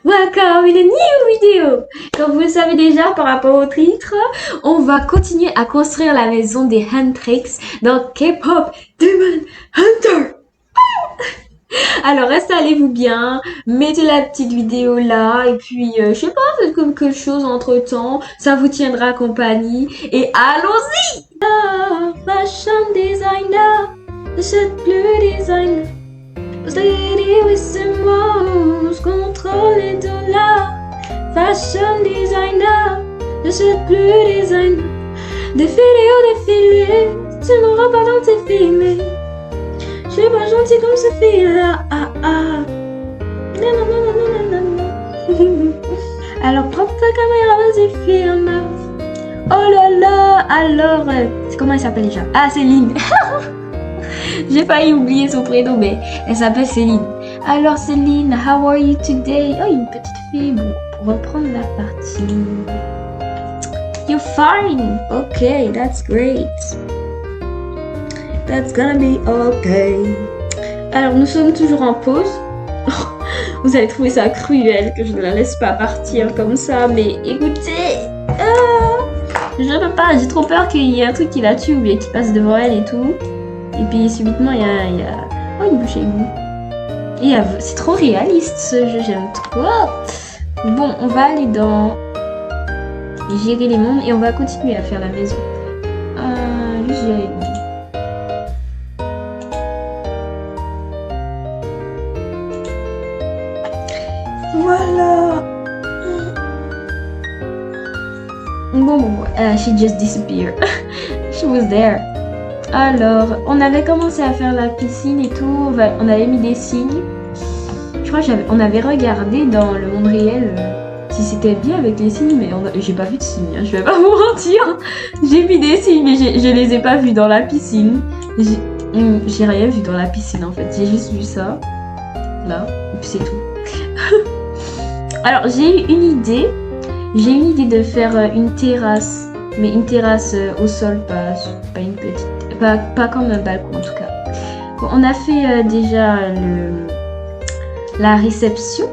welcome in a new video. Comme vous le savez déjà par rapport au titre, on va continuer à construire la maison des Huntrix dans K-pop Demon Hunter. Alors installez-vous bien, mettez la petite vidéo là et puis je sais pas, faites comme quelque chose entre temps, ça vous tiendra compagnie et allons-y. Fashion designer, n'achète plus designer. Lady with some moves, contrôle les dollars. Fashion designer, n'achète plus designer. Défilé au défilé, tu n'auras pas dans tes films. Je suis pas gentil comme ce fille-là. Ah ah. Alors prends ta caméra, vas-y filme. Oh là là. Alors, comment elle s'appelle déjà? Ah, Céline. J'ai failli oublier son prénom, mais elle s'appelle Céline. Alors Céline, how are you today? Oh, une petite fille. Bon, on va prendre la partie. You're fine. Okay, that's great. That's gonna be okay. Alors, nous sommes toujours en pause. Vous allez trouver ça cruel que je ne la laisse pas partir comme ça, mais écoutez, je ne peux pas, j'ai trop peur qu'il y ait un truc qui la tue ou bien qui passe devant elle et tout. Et puis subitement, il y a... Oh, une bouche égout. C'est trop réaliste ce jeu, j'aime trop. Bon, on va aller dans gérer les mondes et on va continuer à faire la maison. Juste gérer les mondes. Voilà. Bon, she just disappeared. She was there. Alors, on avait commencé à faire la piscine et tout. On avait mis des signes. Je crois qu'on avait regardé dans le monde réel si c'était bien avec les signes, mais j'ai pas vu de signes. Hein, je vais pas vous mentir. J'ai mis des signes, mais je les ai pas vus dans la piscine. J'ai rien vu dans la piscine en fait. J'ai juste vu ça. Là. Et puis c'est tout. Alors, j'ai eu une idée. J'ai une idée de faire une terrasse. Mais une terrasse au sol, pas une petite. Pas comme un balcon en tout cas. Bon, on a fait déjà la réception.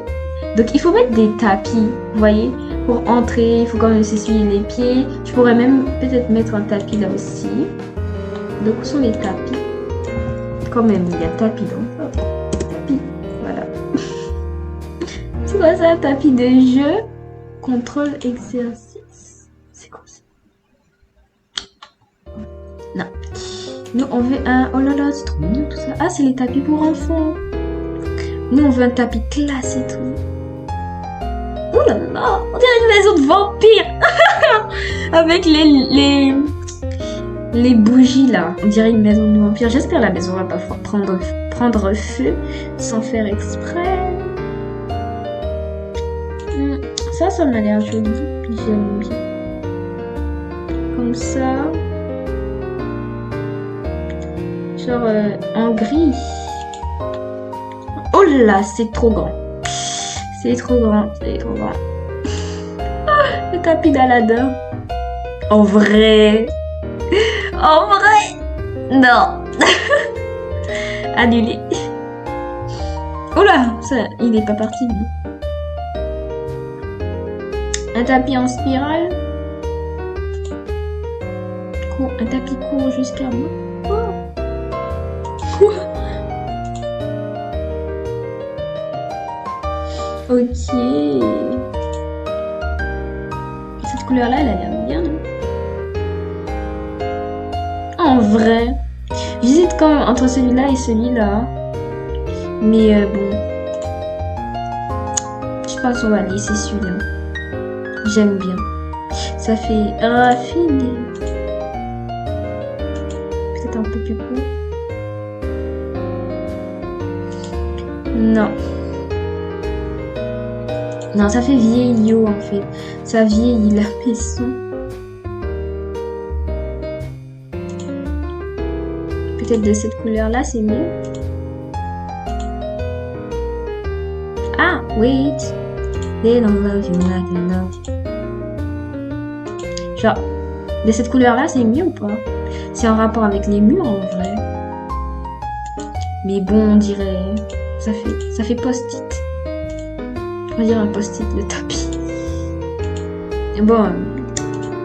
Donc, il faut mettre des tapis, vous voyez. Pour entrer, il faut quand même s'essuyer les pieds. Je pourrais même peut-être mettre un tapis là aussi. Donc, où sont les tapis? Quand même, il y a tapis dans ça. Tapis, voilà. C'est quoi ça, tapis de jeu? Contrôle exercice. C'est quoi ça? Non. Nous, on veut un... Oh là là, c'est trop mignon tout ça. Ah, c'est les tapis pour enfants. Nous, on veut un tapis classe et tout. Oh là là, on dirait une maison de vampire. Avec les bougies là. On dirait une maison de vampire. J'espère la maison va pas prendre feu sans faire exprès. Ça m'a l'air joli. J'aime bien. Comme ça. Genre en gris. Oh là, c'est trop grand. C'est trop grand. Le tapis d'Aladin. En vrai. Non. Annulé. Oh là, ça, il est pas parti lui. Un tapis en spirale. Un tapis court jusqu'à moi. Ok. Cette couleur-là, elle a l'air bien, non? En vrai, j'hésite quand même entre celui-là et celui-là. Mais bon. Je pense qu'on va laisser celui-là. J'aime bien. Ça fait raffiné. Peut-être un peu plus court. Non. Non, ça fait vieillot en fait. Ça vieillit la maison. Peut-être de cette couleur-là, c'est mieux. Ah, wait. They don't love you like I love you. Genre, de cette couleur-là, c'est mieux ou pas? C'est en rapport avec les murs en vrai. Mais bon, on dirait... Ça fait post-it. On dirait un post-it, le tapis. Et bon,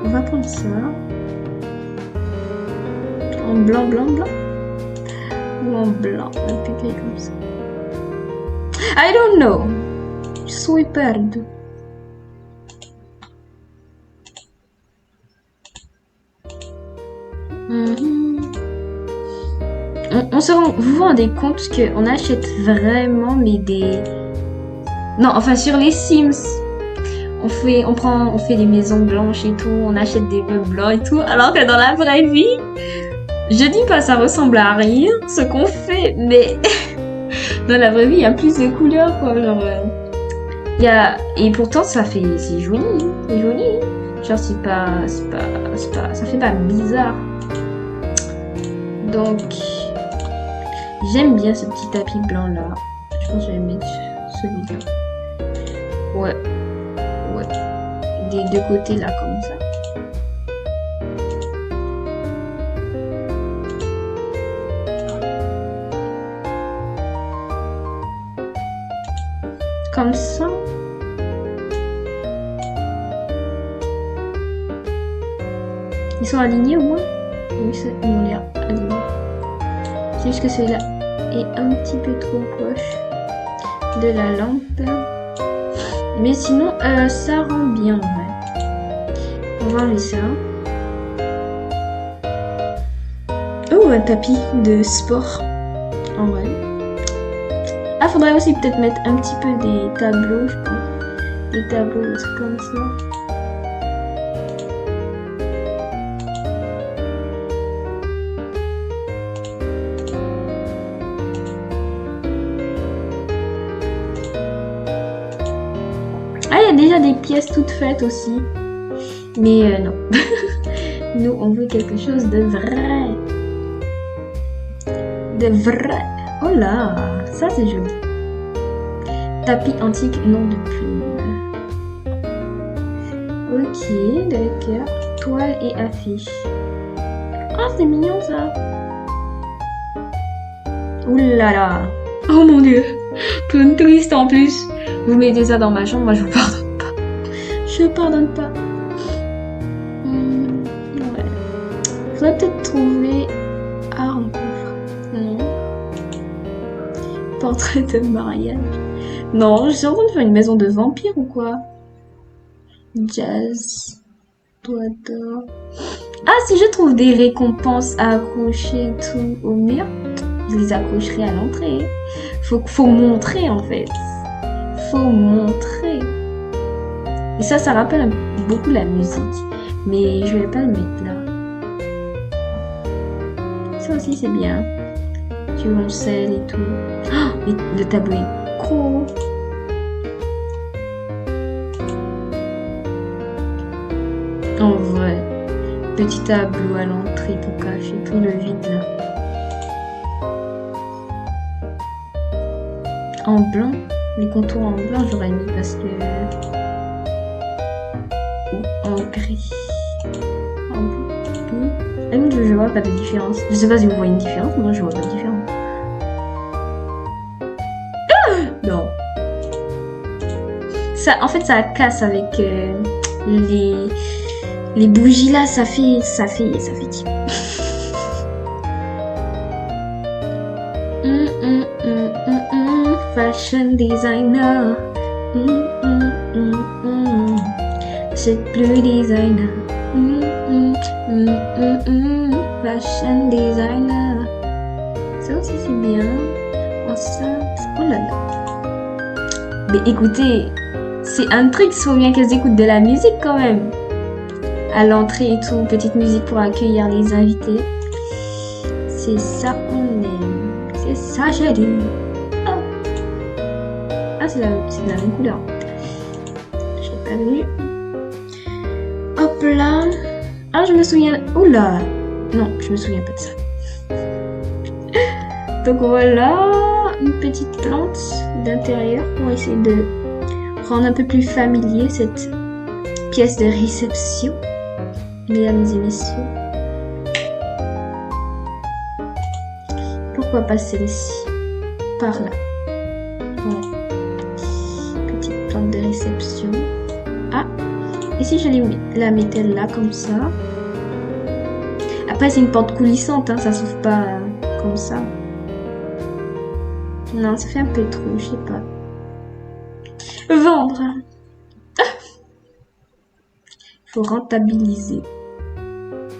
on va prendre ça. En blanc, blanc, blanc. Ou en blanc, un peu comme ça. I don't know. Je suis perdu. Vous vous rendez compte qu'on achète vraiment mais des... Non, enfin sur les Sims, on fait des maisons blanches et tout, on achète des meubles blancs et tout, alors que dans la vraie vie, je dis pas ça ressemble à rien ce qu'on fait, mais dans la vraie vie il y a plus de couleurs quoi, genre et pourtant c'est joli, c'est joli, genre ça fait pas bizarre. Donc j'aime bien ce petit tapis blanc là. Je pense que je vais mettre celui-là. Ouais. Des deux côtés là comme ça. Comme ça. Ils sont alignés au moins? Oui, ils ont l'air alignés. C'est juste que celui-là est un petit peu trop proche de la lampe. Mais sinon, ça rend bien, ouais. On va enlever ça. Oh, un tapis de sport. En vrai. Ah, faudrait aussi peut-être mettre un petit peu des tableaux, je pense. Des tableaux, des trucs comme ça. Ah, il y a déjà des pièces toutes faites aussi. Mais non. Nous, on veut quelque chose de vrai. De vrai. Oh là, ça c'est joli. Tapis antique, nom de plume. Ok, d'accord. Toile et affiche. Ah, c'est mignon ça. Ouh là là. Oh mon dieu. Tout triste en plus. Vous mettez ça dans ma chambre, moi je vous pardonne pas. Je pardonne pas. Ouais. Faudrait peut-être trouver art en coffre. Portrait de mariage. Non, je suis en train de faire une maison de vampire ou quoi? Jazz. Doigt d'or. Ah, si je trouve des récompenses à accrocher et tout au mur, je les accrocherai à l'entrée. Faut montrer en fait. Faut montrer. Et ça rappelle beaucoup la musique. Mais je vais pas le mettre là. Ça aussi c'est bien. Violoncelle et tout. Oh, le tableau est gros. En vrai. Petit tableau à l'entrée pour cacher tout le vide là. En blanc. Les contours en blanc j'aurais mis parce que... Ou en gris. En bleu. Ah oui, je vois pas de différence. Je sais pas si vous voyez une différence, moi je vois pas de différence. Ah non. Ça, en fait ça casse avec les bougies là, ça fait type. Fashion designer. C'est plus designer. Fashion designer. Ça aussi c'est bien. Enceinte. Oh là là. Mais écoutez, c'est un truc, il faut bien qu'elles écoutent de la musique quand même. À l'entrée et tout, petite musique pour accueillir les invités. C'est ça on aime. C'est ça j'ai dit. Ah, c'est la même couleur. Je l'ai pas vu. Hop là. Ah, je me souviens. Oula. Non, je me souviens pas de ça. Donc voilà, une petite plante d'intérieur pour essayer de rendre un peu plus familier cette pièce de réception, mesdames et messieurs. Pourquoi pas celle-ci? Par là. Voilà. Petite plante tente de réception. Ah, et si je la mettais là, comme ça? Après, c'est une pente coulissante, hein, ça s'ouvre pas comme ça. Non, ça fait un peu trop, je sais pas. Vendre. Faut rentabiliser.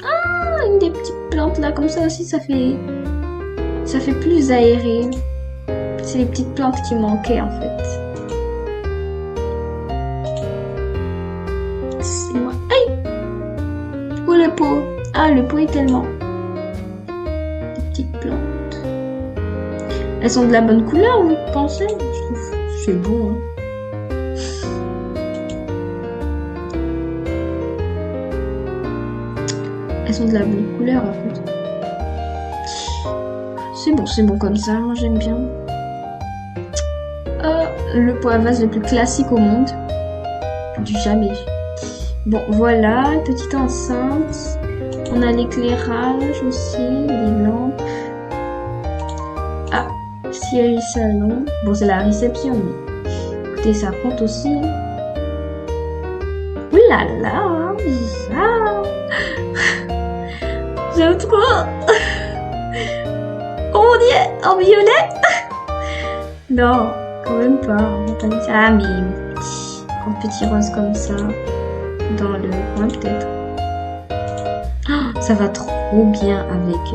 Ah, une des petites plantes là, comme ça aussi, ça fait plus aéré. C'est les petites plantes qui manquaient en fait. C'est moi. Aïe! Où le pot? Ah, le pot est tellement. Des petites plantes. Elles sont de la bonne couleur, vous pensez? Je trouve c'est beau, hein. Elles sont de la bonne couleur en fait. C'est bon comme ça, moi j'aime bien. Le pot à vase le plus classique au monde. Du jamais. Bon, voilà, petite enceinte. On a l'éclairage aussi, les lampes. Ah, siège salon. Bon, c'est la réception, mais écoutez, ça compte aussi. Ouh là là, bizarre. J'aime trop. Oh mon dieu, en violet. Non, quand même pas. On va pas dire ça. Ah, mais un petit rose comme ça. Dans le coin peut-être. Oh, ça va trop bien avec...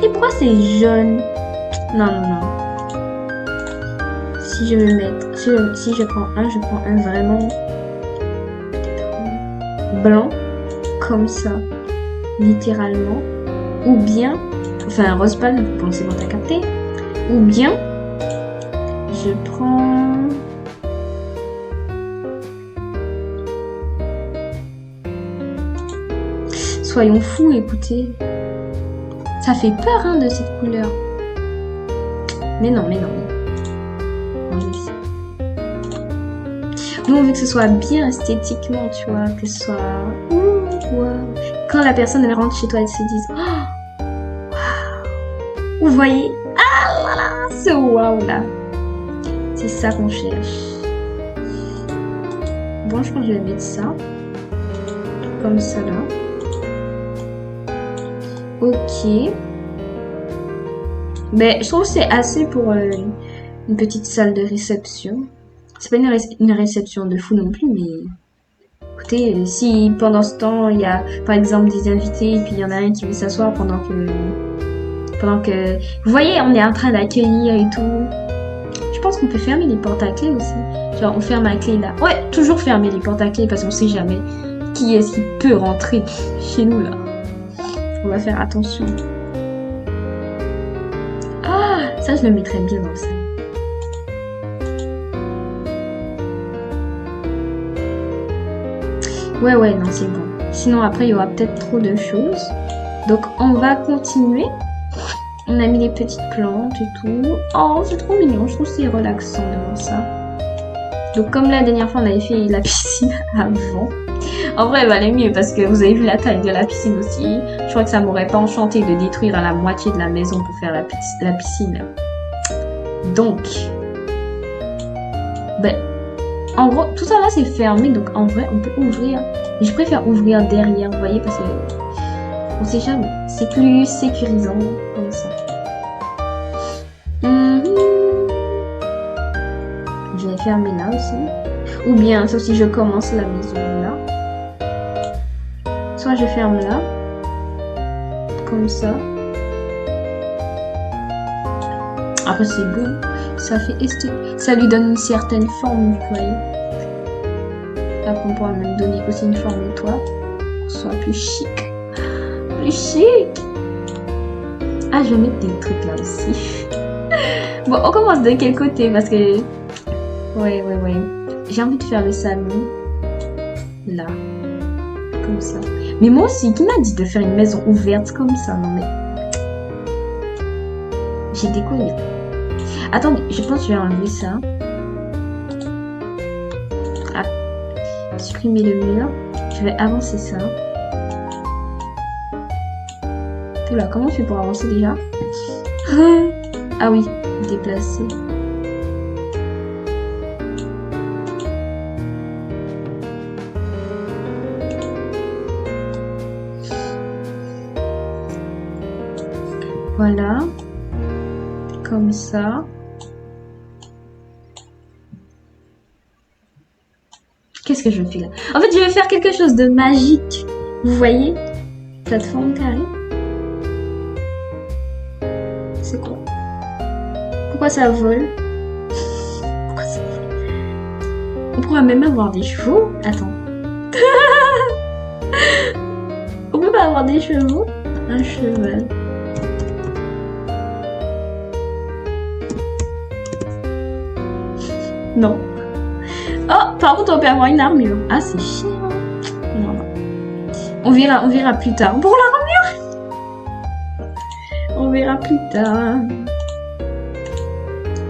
Et pourquoi c'est jaune? Non. Si je veux mettre... Si je prends un vraiment... blanc. Comme ça. Littéralement. Ou bien... Enfin, rose pâle, bon c'est bon, t'as capté. Ou bien... Je prends... Soyons fous, écoutez. Ça fait peur, hein, de cette couleur. Mais non. Nous, on veut que ce soit bien esthétiquement, tu vois. Que ce soit... Ouh, wow. Quand la personne, elle rentre chez toi, elle se dise... Oh, wow. Vous voyez? Ah là là, ce wow là. C'est ça qu'on cherche. Bon, je pense que je vais mettre ça. Comme ça, là. Ok. Mais je trouve que c'est assez pour une petite salle de réception. C'est pas une réception de fou non plus, mais... Écoutez, si pendant ce temps, il y a par exemple des invités, et puis il y en a un qui veut s'asseoir pendant que... Vous voyez, on est en train d'accueillir et tout. Je pense qu'on peut fermer les portes à clé aussi. Genre, on ferme à clé là. Ouais, toujours fermer les portes à clé parce qu'on sait jamais qui est-ce qui peut rentrer chez nous là. On va faire attention. Ah, ça je le mettrais bien dans le salon. Ouais, non, c'est bon. Sinon après il y aura peut-être trop de choses. Donc on va continuer. On a mis les petites plantes et tout. Oh, c'est trop mignon. Je trouve que c'est relaxant de voir ça. Donc comme la dernière fois on avait fait la piscine avant. En vrai, elle valait mieux parce que vous avez vu la taille de la piscine aussi. Je crois que ça m'aurait pas enchanté de détruire la moitié de la maison pour faire la piscine. Donc, ben, en gros, tout ça là c'est fermé. Donc en vrai, on peut ouvrir. Mais je préfère ouvrir derrière, vous voyez, parce que on sait jamais. C'est plus sécurisant comme ça. Je vais fermer là aussi. Ou bien, sauf si je commence la maison là. Soit je ferme là, comme ça. Après c'est beau, ça fait ça lui donne une certaine forme, vous voyez. Après on pourra même donner aussi une forme de toit, pour que ce soit plus chic. Plus chic. Ah, je vais mettre des trucs là aussi. Bon, on commence de quel côté? Parce que... Ouais. J'ai envie de faire le salon. Là. Comme ça. Mais moi aussi, qui m'a dit de faire une maison ouverte comme ça? Non mais... J'ai déconné. Attendez, je pense que je vais enlever ça. Ah. Supprimer le mur. Je vais avancer ça. Oula, comment je fais pour avancer déjà? Ah oui, déplacer. Voilà. Comme ça. Qu'est-ce que je fais là? En fait, je vais faire quelque chose de magique. Vous voyez? Plateforme carrée. C'est quoi? Pourquoi ça vole? Pourquoi ça vole? On pourra même avoir des chevaux. Attends. On peut pas avoir des chevaux? Un cheval. Non. Oh, par contre, on peut avoir une armure. Ah, c'est chiant. Non, non. On verra plus tard. Pour l'armure, on verra plus tard.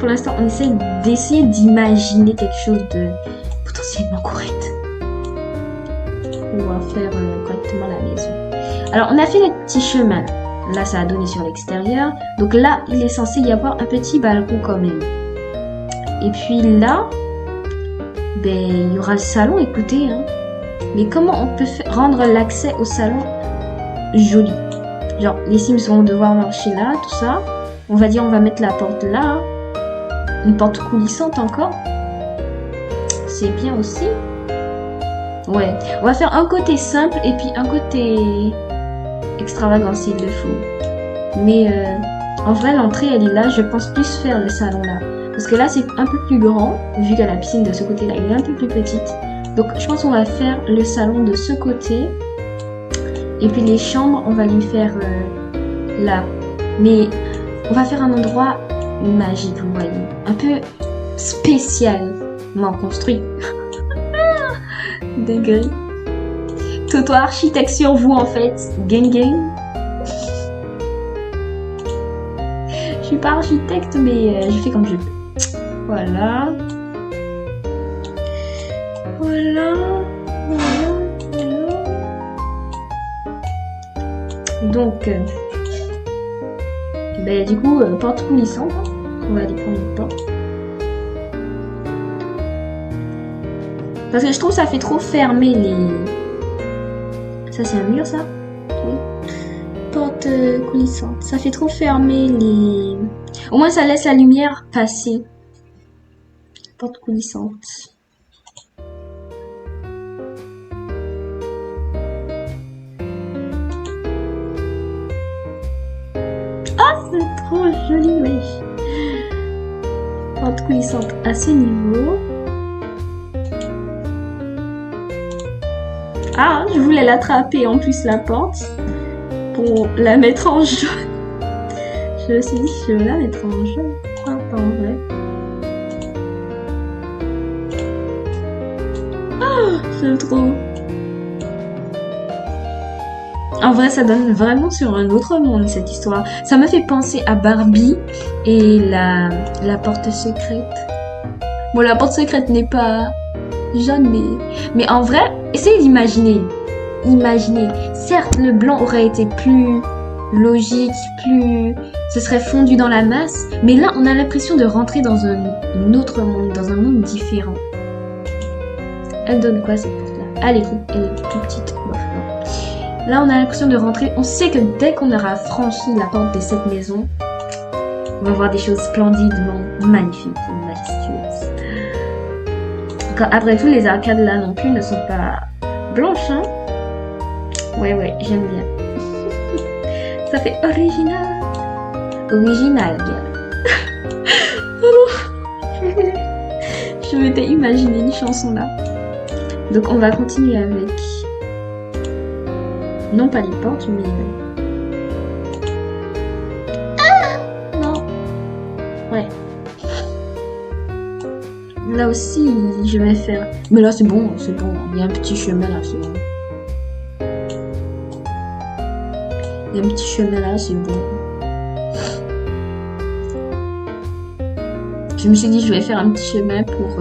Pour l'instant, on essaie d'essayer d'imaginer quelque chose de potentiellement correct. On va faire correctement la maison. Alors, on a fait le petit chemin. Là, ça a donné sur l'extérieur. Donc là, il est censé y avoir un petit balcon quand même. Et puis là, ben, il y aura le salon, écoutez. Hein. Mais comment on peut rendre l'accès au salon joli? Genre, les Sims vont devoir marcher là, tout ça. On va dire, on va mettre la porte là. Une porte coulissante encore. C'est bien aussi. Ouais, on va faire un côté simple et puis un côté extravagant s'il le faut. Mais en vrai, l'entrée, elle est là. Je pense plus faire le salon là. Parce que là, c'est un peu plus grand, vu que la piscine de ce côté-là est un peu plus petite. Donc, je pense qu'on va faire le salon de ce côté. Et puis les chambres, on va les faire là. Mais on va faire un endroit magique, vous voyez. Un peu spécialement construit. Dinguerie. Toto architecte sur vous, en fait. Gang gang. Je suis pas architecte, mais je fais comme je peux. Voilà. Voilà. Donc, ben, du coup, porte coulissante. On va aller prendre une porte. Parce que je trouve que ça fait trop fermer les... Ça, c'est un mur, ça? Oui. Porte coulissante. Ça fait trop fermer les... Au moins, ça laisse la lumière passer. Porte coulissante. Oh, c'est trop joli, wesh. Porte coulissante à ce niveau. Ah, je voulais l'attraper en plus la porte pour la mettre en jaune. Je me suis dit, je vais la mettre en jaune. Ah, pas en vrai. Ah, j'aime trop. En vrai, ça donne vraiment sur un autre monde, cette histoire. Ça me fait penser à Barbie et la porte secrète. Bon, la porte secrète n'est pas jaune, mais en vrai, essayez d'imaginer. Imaginez. Certes, le blanc aurait été plus logique, ce serait fondu dans la masse, mais là, on a l'impression de rentrer dans un autre monde, dans un monde différent. Elle donne quoi, cette porte-là? Elle est toute petite. Bon. Là, on a l'impression de rentrer. On sait que dès qu'on aura franchi la porte de cette maison, on va voir des choses splendidement magnifiques et majestueuses. Après tout, les arcades là non plus ne sont pas blanches, hein. Ouais, j'aime bien. Ça fait original. Original, gars. Je m'étais imaginé une chanson là. Donc on va continuer avec... Non pas les portes, mais... Ah non. Ouais. Là aussi, je vais faire... Mais là c'est bon. Il y a un petit chemin là, c'est bon. Il y a un petit chemin là, c'est bon. Je me suis dit, je vais faire un petit chemin pour...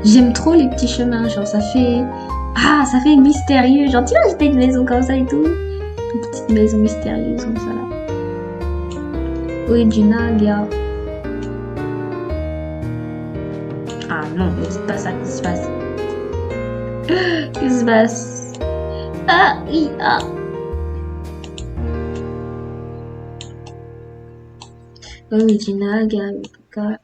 J'aime trop les petits chemins, genre ça fait... Ah, ça fait mystérieux. Genre, tu vois, j'étais une maison comme ça et tout. Une petite maison mystérieuse comme ça là. Original, gars. Ah non, c'est pas ça qui se passe. Qu'est-ce qui se passe? Ah, oui, ah. Original, Garuka.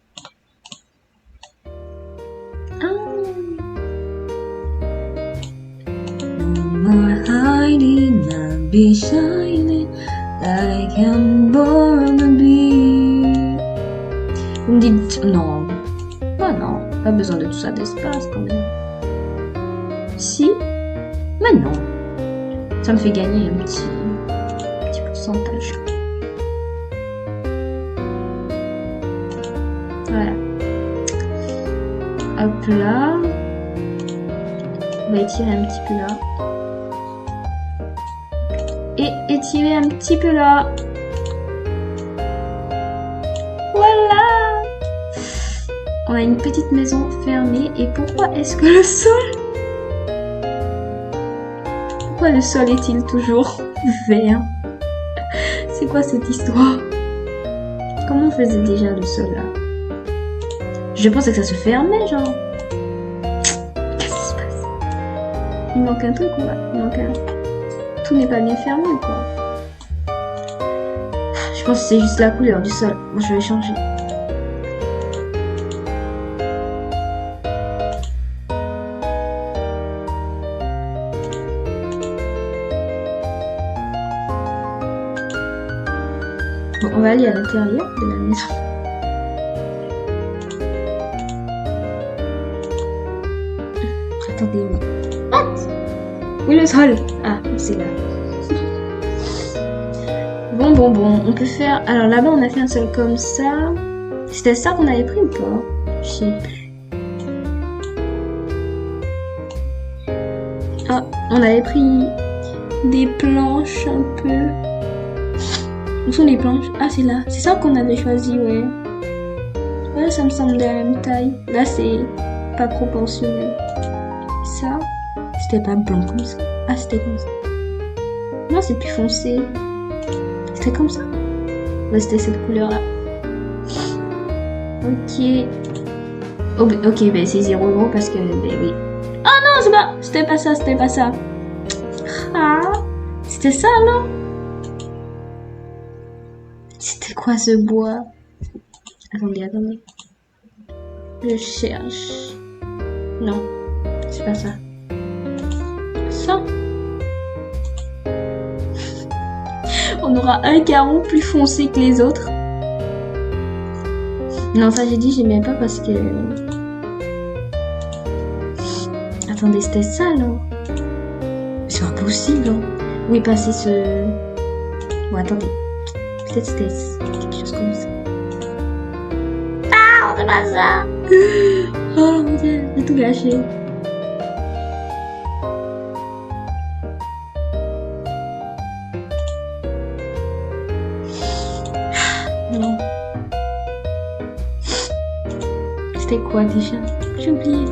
No more hiding, I'll be shining like I'm born to be. Vous me dites non. Ah non, pas besoin de tout ça d'espace quand même. Si, mais non. Ça me fait gagner un petit pourcentage. Voilà. Hop là. On va étirer un petit peu là. Et étirer un petit peu là. Voilà. On a une petite maison fermée. Et pourquoi est-ce que le sol... Pourquoi le sol est-il toujours vert? C'est quoi cette histoire? Comment on faisait déjà le sol là? Je pensais que ça se fermait, genre. Qu'est-ce qui se passe? Il manque un truc, quoi. Il manque un... Tout n'est pas bien fermé, quoi. Je pense que c'est juste la couleur du sol. Moi, je vais changer. Bon, on va aller à l'intérieur de la maison. Attendez, oui, le sol. Ah, c'est là. Bon, on peut faire... Alors là-bas, on a fait un sol comme ça. C'était ça qu'on avait pris ou pas? Je sais plus. Ah, on avait pris des planches un peu... Où sont les planches? Ah, c'est là. C'est ça qu'on avait choisi, ouais. Ouais, ça me semble de la même taille. Là, c'est pas proportionnel. Ça, c'était pas blanc comme ça. Ah, c'était comme ça. Non, c'est plus foncé. C'était comme ça. Ouais, c'était cette couleur-là. Ok. Oh, ok, ben c'est 0 € parce que, ben oui. Ah non, c'est pas... C'était pas ça, c'était pas ça. Ah, c'était ça, non? C'était quoi ce bois? Attendez. Je cherche. Non, c'est pas ça. Ça. On aura un carreau plus foncé que les autres. Non, ça j'ai dit j'aimais pas parce que... Attendez, c'était ça, non? C'est pas possible, hein. Où est passé ce... Bon, attendez. Peut-être c'était quelque chose comme ça. Ah, c'est pas ça. Oh mon dieu, j'ai tout gâché. Non. C'était quoi déjà? J'ai oublié.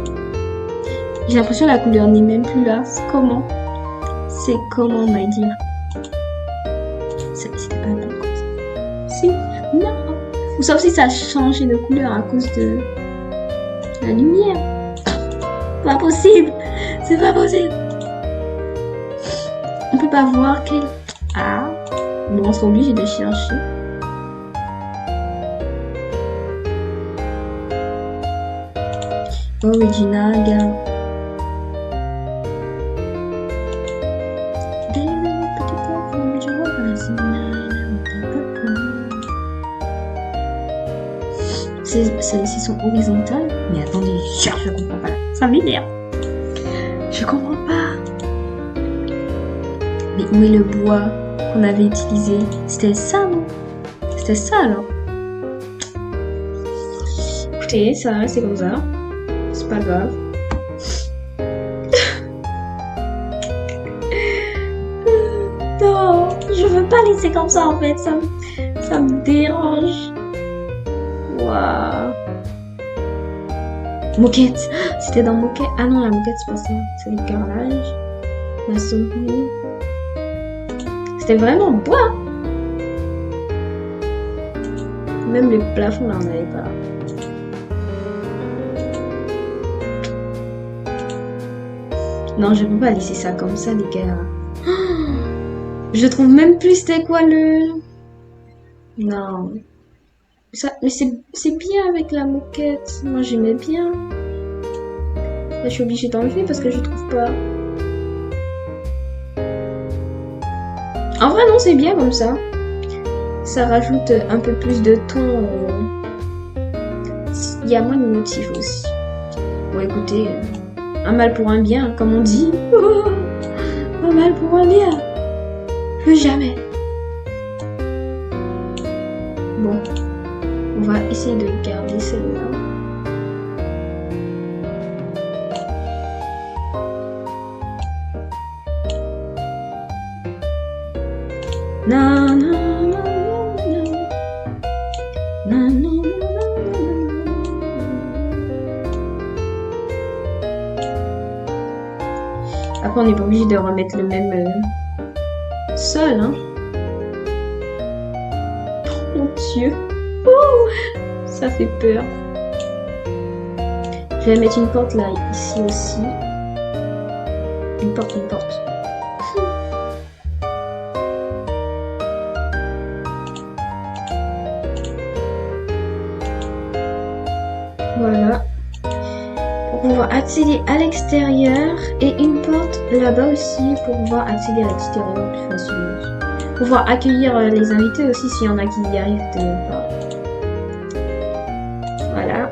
J'ai l'impression que la couleur n'est même plus là. C'est comment? C'est comment, on va dire? C'était pas bon comme ça. Si. Non. Ou sauf si ça a changé de couleur à cause de la lumière. Pas possible. C'est pas possible. On peut pas voir quel... Ah. Bon, on sera obligé de chercher. Original, gars. Ces sont horizontales. Mais attendez, je comprends pas. Ça m'énerve. Je comprends pas. Mais où est le bois qu'on avait utilisé? C'était ça, non? C'était ça, alors. Écoutez, ça va rester comme ça. C'est pas grave. Non, je veux pas laisser comme ça, en fait. Ça me dérange. Waouh. Moquette. C'était dans moquette. Ah non, la moquette, c'est pas ça. C'est le carrelage. La souris. C'était vraiment bois. Même le plafond, là, on n'avait pas. Non, je peux pas laisser ça comme ça, les gars. Je trouve même plus c'était quoi le... Non. Ça, mais c'est bien avec la moquette. Moi, j'aimais bien. Là, je suis obligée d'enlever parce que je trouve pas. En vrai, non, c'est bien comme ça. Ça rajoute un peu plus de ton. Il y a moins de motifs aussi. Bon, écoutez, un mal pour un bien, comme on dit. Un mal pour un bien. Plus jamais. Bon, on va essayer de garder celle-là. Non, non, non, non, non, non, non. Après, on n'est pas obligé de remettre le même sol, hein. Oh mon Dieu. Ouh, ça fait peur. Je vais mettre une porte là, ici aussi. Une porte, une porte. Voilà. Pour pouvoir accéder à l'extérieur et une porte là-bas aussi pour pouvoir accéder à l'extérieur plus facilement. Pour pouvoir accueillir les invités aussi s'il y en a qui y arrivent de pas. Voilà.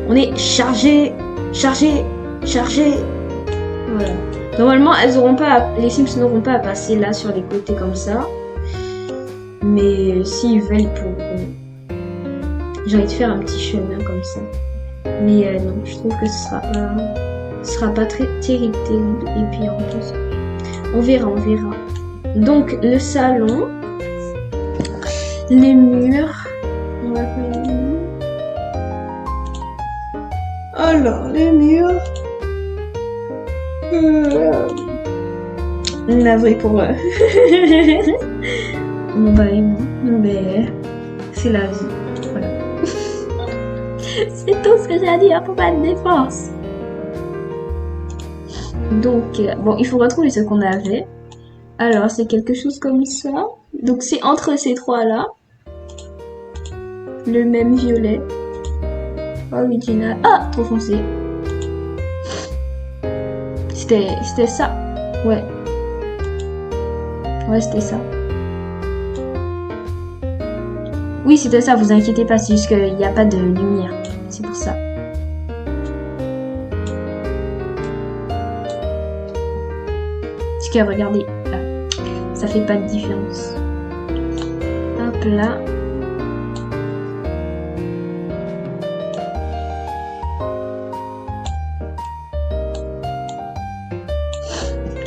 On est chargé, chargé, chargé. Voilà. Normalement, les Sims n'auront pas à passer là sur les côtés comme ça. Mais s'ils veulent, ils pourront. J'ai envie de faire un petit chemin comme ça. Mais non, je trouve que ce sera pas très terrible. Et puis en plus, on verra. Donc le salon, les murs. On va faire les murs. Alors les murs. Navré pour eux. Bon bah mais c'est la vie. Voilà. C'est tout ce que j'ai à dire pour ma défense. Donc, bon, il faut retrouver ce qu'on avait. Alors, c'est quelque chose comme ça. Donc, c'est entre ces trois-là. Le même violet. Original. Ah, trop foncé. C'était ça. Ouais. Ouais, c'était ça. Oui, c'était ça, vous inquiétez pas, c'est juste qu'il n'y a pas de lumière. C'est pour ça. Parce que regardez, là, ça fait pas de différence. Hop là.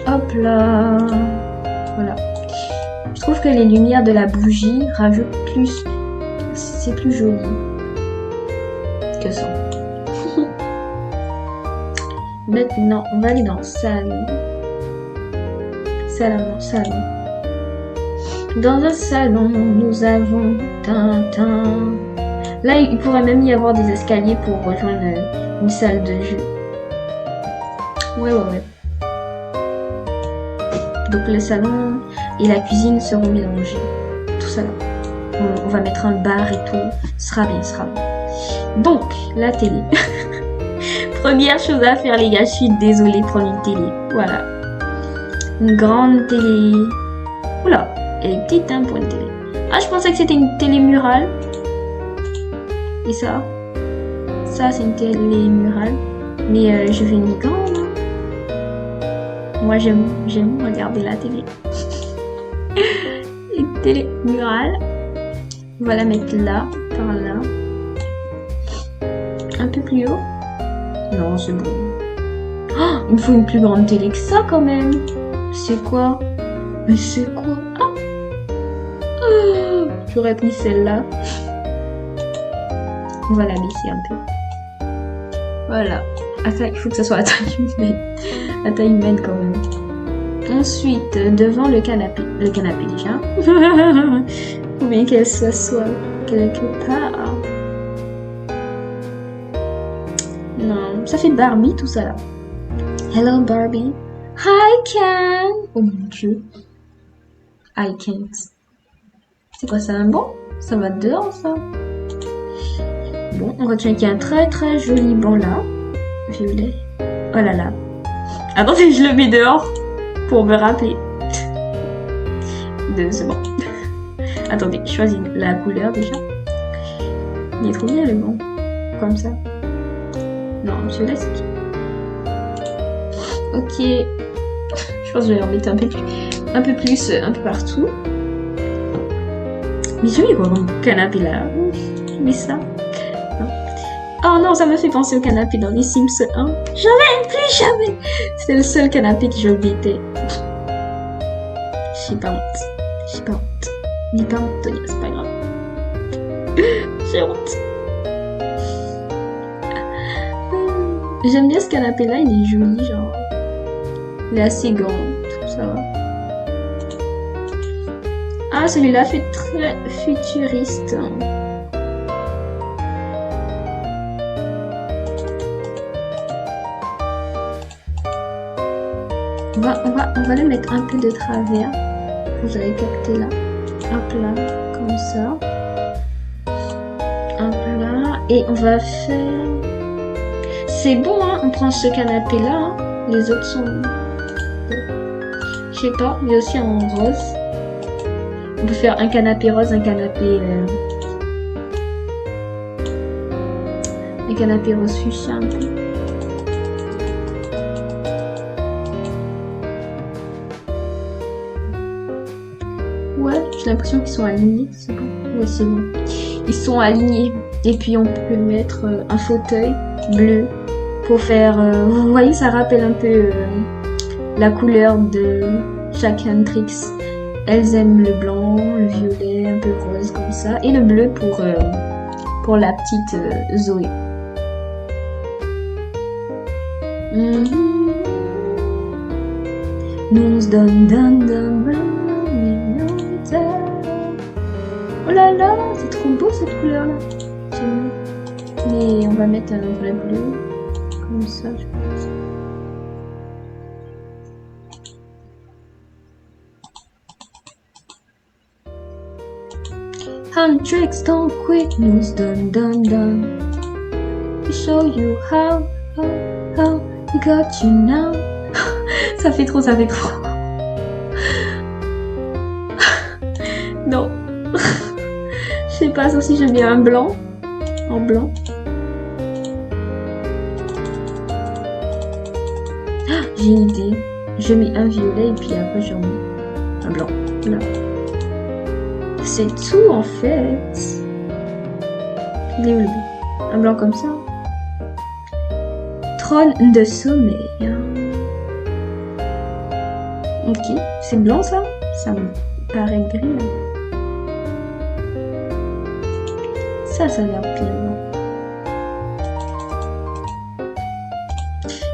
Hop là. Voilà. Je trouve que les lumières de la bougie rajoutent plus. C'est plus joli que ça. Maintenant, on va aller dans le salon. Salon. Dans un salon, nous avons Tintin. Là, il pourrait même y avoir des escaliers pour rejoindre une salle de jeu. Ouais. Donc le salon et la cuisine seront mélangés. Tout ça là. On va mettre un bar et tout. Ce sera bien. Donc, la télé. Première chose à faire, les gars, je suis désolée, prendre une télé. Voilà. Une grande télé. Oula, elle est petite hein, pour une télé. Ah, je pensais que c'était une télé murale. Et ça, c'est une télé murale. Mais je veux une grande. Moi, j'aime regarder la télé. Une télé murale. On va la mettre là, par là. Un peu plus haut. Non, c'est bon. Oh, il me faut une plus grande télé que ça quand même. C'est quoi? Mais c'est quoi? J'aurais pris celle-là. On va la baisser un peu. Voilà. Il faut que ça soit à taille humaine. À taille humaine quand même. Ensuite, devant le canapé. Le canapé déjà. Ou bien qu'elle s'assoie quelque part. Non, ça fait Barbie tout ça là. Hello Barbie. I can. Oh mon dieu. I can't. C'est quoi ça, un banc? Ça va dehors, ça? Bon, on retient qu'il y a un très très joli banc là. Violet. Oh là là. Attendez, je le mets dehors pour me rappeler de ce banc. Attendez, je choisis la couleur déjà. Il est trop bien le banc. Comme ça. Non, violet c'est tout. Ok. Je pense que je vais en mettre un peu plus, un peu partout. Mais je mets quoi comme canapé là? Je mets ça. Non. Oh non, ça me fait penser au canapé dans les Sims 1. Jamais, plus jamais. C'était le seul canapé que je mettais. J'ai pas honte. J'ai pas honte. N'aie pas honte, Tonia, c'est pas grave. J'ai honte. J'aime bien ce canapé là, il est joli, genre. Il est assez grand, tout ça va. Ah, celui-là fait très futuriste. On va le mettre un peu de travers. Vous avez capté là. Hop là, comme ça. Hop là. Et on va faire... C'est bon, hein. On prend ce canapé là. Hein. Les autres sont... Je sais pas, il y a aussi en rose. On peut faire un canapé rose, un canapé rose fuchsia un peu. Ouais, j'ai l'impression qu'ils sont alignés, c'est bon. Ouais, c'est bon. Ils sont alignés. Et puis on peut mettre un fauteuil bleu pour faire... vous voyez, ça rappelle un peu la couleur de chaque Huntrix. Elles aiment le blanc, le violet, un peu rose comme ça. Et le bleu pour la petite Zoé. Nous se donne. Oh là là, c'est trop beau cette couleur là. J'aime bien. Mais on va mettre un vrai bleu. Comme ça, je pense. Huntrix, don't quit, news done. To show you how we got you now. Ça fait trop. Non. Je sais pas, sauf si je mets un blanc. En blanc. J'ai une idée. Je mets un violet et puis après j'en mets un blanc. Là. C'est tout en fait. Il est où le blanc? Un blanc comme ça. Trône de sommeil. Ok, c'est blanc ça? Ça me paraît gris. Ça a l'air bien blanc.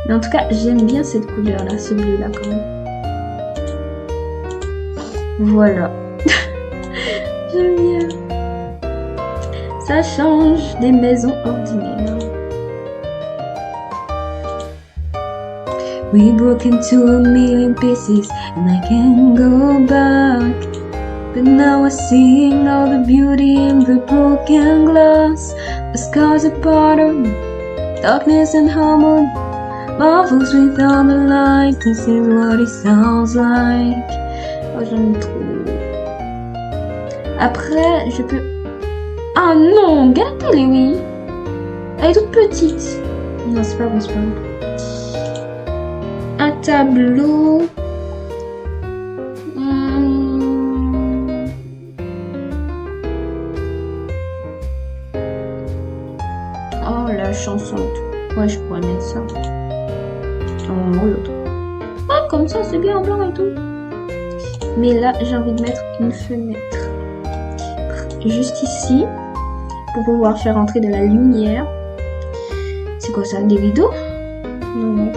Mais en tout cas, j'aime bien cette couleur là, ce bleu là quand même. Voilà. J'aime bien. Ça change des maisons ordinaires. We broke into a million pieces and I can't go back. But now I'm seeing all the beauty in the broken glass. The scars are part of me, darkness and harmony. Marvels with all the light, this is what it sounds like. Oh, j'aime trop. Après, je peux... Ah non, regardez-les, oui. Elle est toute petite. Non, c'est pas bon, c'est pas bon. Un tableau. Oh, la chanson. Ouais, je pourrais mettre ça. Oh, l'autre. Ah, comme ça, c'est bien en blanc et tout. Mais là, j'ai envie de mettre une fenêtre. Juste ici. Pour pouvoir faire entrer de la lumière. C'est quoi ça? Des rideaux? Non.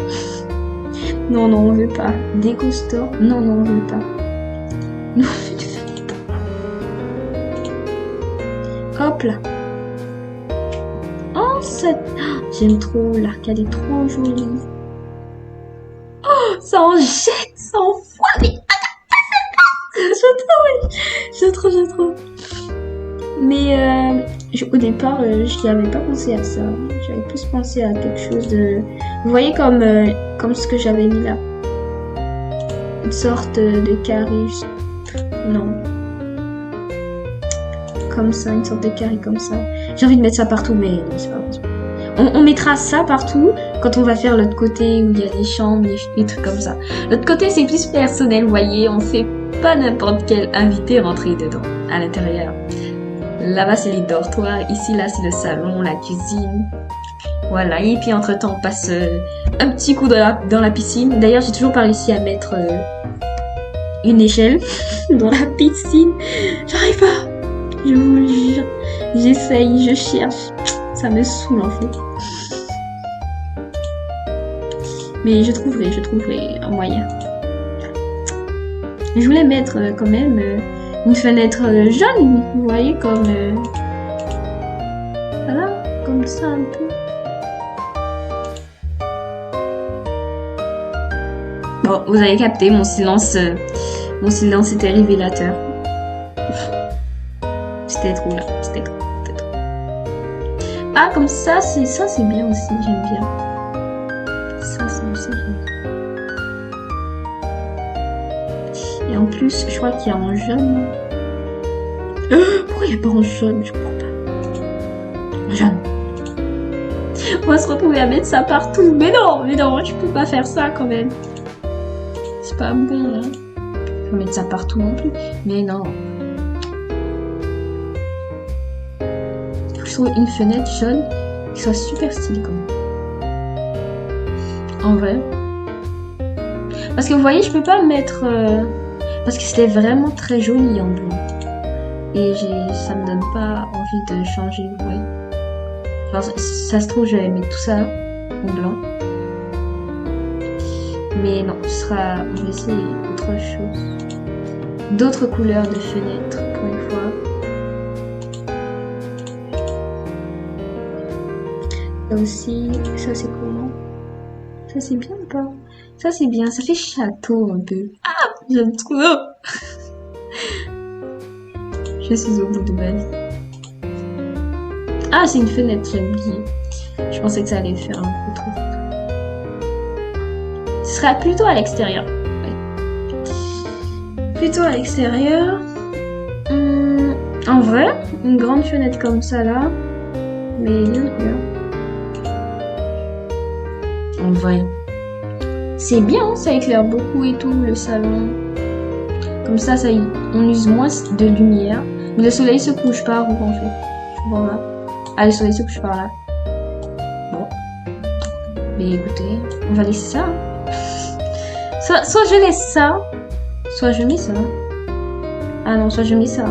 Non, on veut pas. Déco store? Non, on veut pas. Non, on veut une fenêtre. Hop là. Oh, j'aime trop. L'arcade est trop jolie. Oh, ça en jette, ça en foire. Mais je trouve. Mais au départ, je n'y avais pas pensé à ça. J'avais plus pensé à quelque chose de... Vous voyez comme ce que j'avais mis là. Une sorte de carré. Non. Comme ça, une sorte de carré comme ça. J'ai envie de mettre ça partout, mais non, c'est pas possible. On mettra ça partout quand on va faire l'autre côté où il y a les chambres, les trucs comme ça. L'autre côté, c'est plus personnel, vous voyez. On fait pas n'importe quel invité rentrer dedans, à l'intérieur. Là-bas, c'est les dortoirs. Ici, là, c'est le salon, la cuisine. Voilà. Et puis, entre-temps, on passe un petit coup dans la piscine. D'ailleurs, j'ai toujours pas réussi à mettre une échelle dans la piscine. J'arrive pas. Je vous le jure. J'essaye, je cherche. Ça me saoule, en fait. Mais je trouverai un moyen. Je voulais mettre quand même une fenêtre jaune, vous voyez, comme... voilà, comme ça un peu. Bon, vous avez capté, mon silence était révélateur. C'était trop là, c'était trop. Ah, comme ça c'est bien aussi, j'aime bien. Ça, c'est aussi j'aime bien. Et en plus, je crois qu'il y a en jaune. Pourquoi il n'y a pas en jaune? Je comprends pas. En jaune. On va se retrouver à mettre ça partout. Mais non, je peux pas faire ça quand même. C'est pas bon, là. Je peux mettre ça partout non plus. Mais non. Je trouve une fenêtre jaune qui soit super stylée comme. En vrai. Parce que vous voyez, je peux pas mettre... parce que c'était vraiment très joli en blanc. Et ça me donne pas envie de changer, vous voyez. Enfin, ça se trouve, je vais mettre tout ça en blanc. Mais non, on va essayer autre chose. D'autres couleurs de fenêtres, pour une fois. Là aussi, ça c'est comment? Ça c'est bien ou pas? Ça c'est bien, ça fait château un peu. Ah, j'aime trop. Je suis au bout de ma vie. Ah, c'est une fenêtre, j'aime bien. Je pensais que ça allait faire un gros truc. Ce sera plutôt à l'extérieur. Ouais. Plutôt à l'extérieur. En vrai, une grande fenêtre comme ça là. Mais bien couleur. En vrai. C'est bien, ça éclaire beaucoup et tout, le salon. Comme ça, on use moins de lumière. Mais le soleil se couche par où en fait? Voilà. Ah, le soleil se couche par là. Bon. Mais écoutez, on va laisser ça. Soit je laisse ça, soit je mets ça. Ah non, soit je mets ça.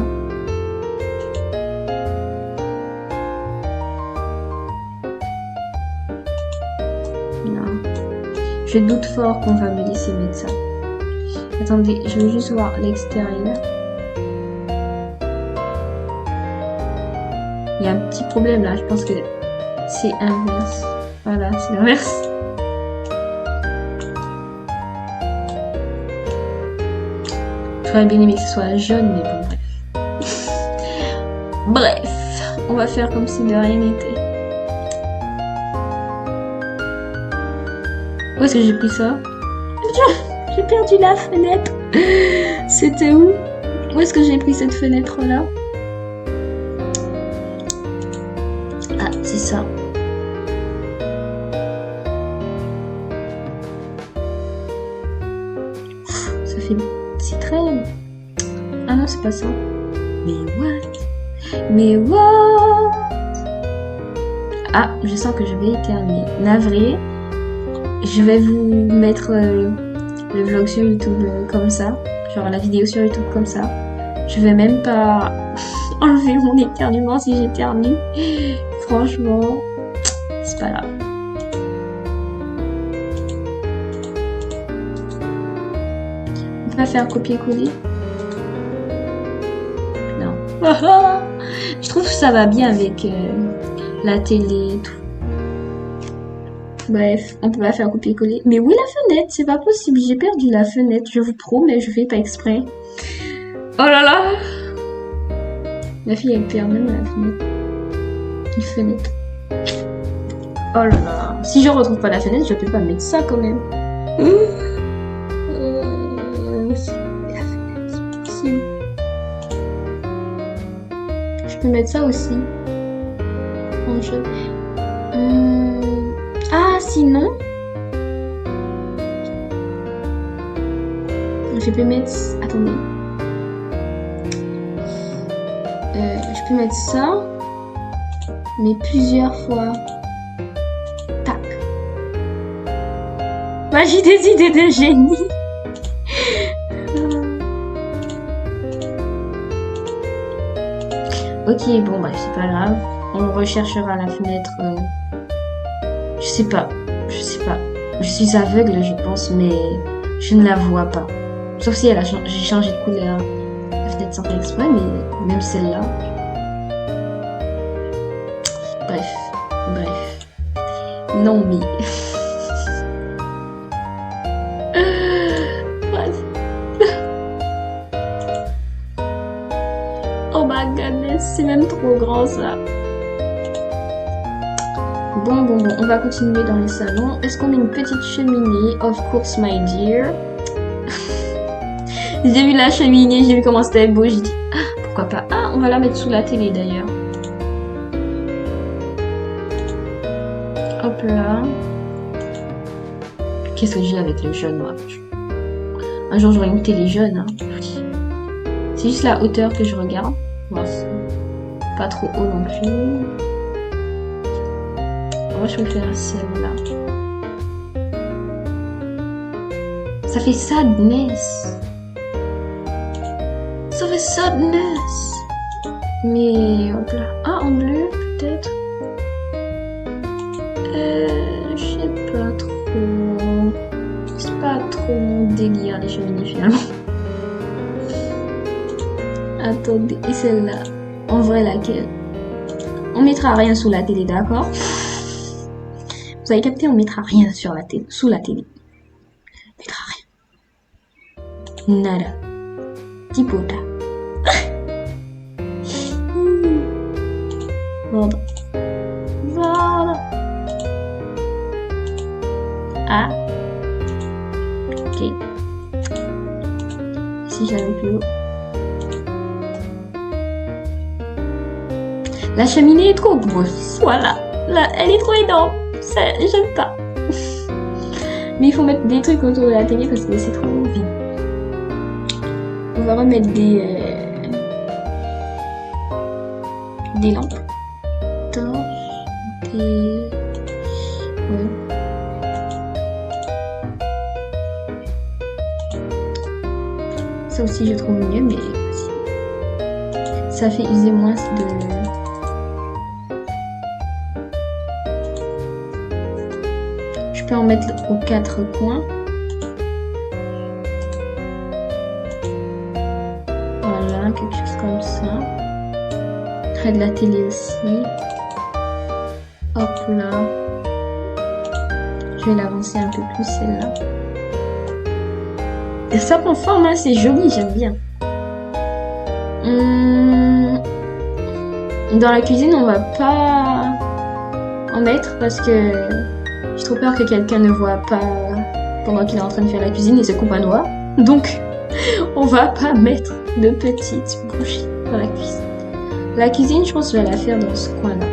Non. Je doute fort qu'on va me laisser mettre ça. Attendez, je vais juste voir l'extérieur. Il y a un petit problème là, je pense que c'est inverse. Voilà, c'est l'inverse. J'aurais bien aimé que ce soit jaune, mais bon, bref. Bref, on va faire comme si de rien n'était. Où est-ce que j'ai pris ça? J'ai perdu la fenêtre. C'était où? Où est-ce que j'ai pris cette fenêtre-là? Ah, c'est ça. Ça fait... C'est très... Ah non, c'est pas ça. Mais what? Ah, je sens que je vais éternuer. Navré. Je vais vous mettre le vlog sur YouTube comme ça. Genre la vidéo sur YouTube comme ça. Je vais même pas enlever mon éternuement si j'éternue. Franchement, c'est pas grave. On peut pas faire copier-coller? Non. Je trouve que ça va bien avec la télé et tout. Bref, on peut pas faire copier-coller. Mais oui, la fenêtre, c'est pas possible. J'ai perdu la fenêtre, je vous promets, je fais pas exprès. Oh là là! La fille elle perd même la fenêtre. Une fenêtre. Oh là là. Si je retrouve pas la fenêtre, je peux pas mettre ça quand même. Si. Je peux mettre ça aussi. En jeu. Ah, sinon. Je peux mettre. Attendez. Je peux mettre ça. Mais plusieurs fois. Tac. Moi, j'ai des idées de génie. Ok, bon, bref, c'est pas grave. On recherchera la fenêtre. Je sais pas. Je suis aveugle, je pense, mais je ne la vois pas. Sauf si j'ai changé de couleur. La fenêtre sans faire exprès, mais même celle-là. Bref. Non, mais... Oh my goodness, c'est même trop grand ça. Bon, on va continuer dans les salons. Est-ce qu'on met une petite cheminée? Of course, my dear. J'ai vu la cheminée, j'ai vu comment c'était beau, j'ai dit, pourquoi pas? Ah, on va la mettre sous la télé d'ailleurs. Hop là. Qu'est-ce que j'ai avec le jaune, moi? Un jour, j'aurai une télé jaune. Hein. C'est juste la hauteur que je regarde. Bon, pas trop haut non plus. Moi, je préfère celle-là. Ça fait sadness. Ça fait sadness. Mais hop là. Ah, en bleu, peut-être. Je sais pas trop. C'est pas trop mon délire, les cheminées, finalement. Attendez, et celle-là. En vrai, laquelle? On mettra rien sous la télé, d'accord? Vous avez capté, on mettra rien sur la télé, sous la télé. On mettra rien. Nada. Tipota. Voilà. Ah. Ok. Si j'avais plus haut. La cheminée est trop grosse. Voilà. Là, elle est trop énorme. J'aime pas. Mais il faut mettre des trucs autour de la télé parce que c'est trop vide. On va remettre des lampes. Ouais. Ça aussi je trouve mieux, mais ça fait user moins de... Je peux en mettre aux 4 coins. Voilà, quelque chose comme ça. Près de la télé aussi. Hop là. Je vais l'avancer un peu plus celle-là. Et ça prend forme, hein, c'est joli, j'aime bien. Dans la cuisine, on va pas en mettre parce que j'ai trop peur que quelqu'un ne voit pas pendant qu'il est en train de faire la cuisine et se coupe un doigt. Donc, on va pas mettre de petites bougies dans la cuisine. La cuisine, je pense que je vais la faire dans ce coin-là.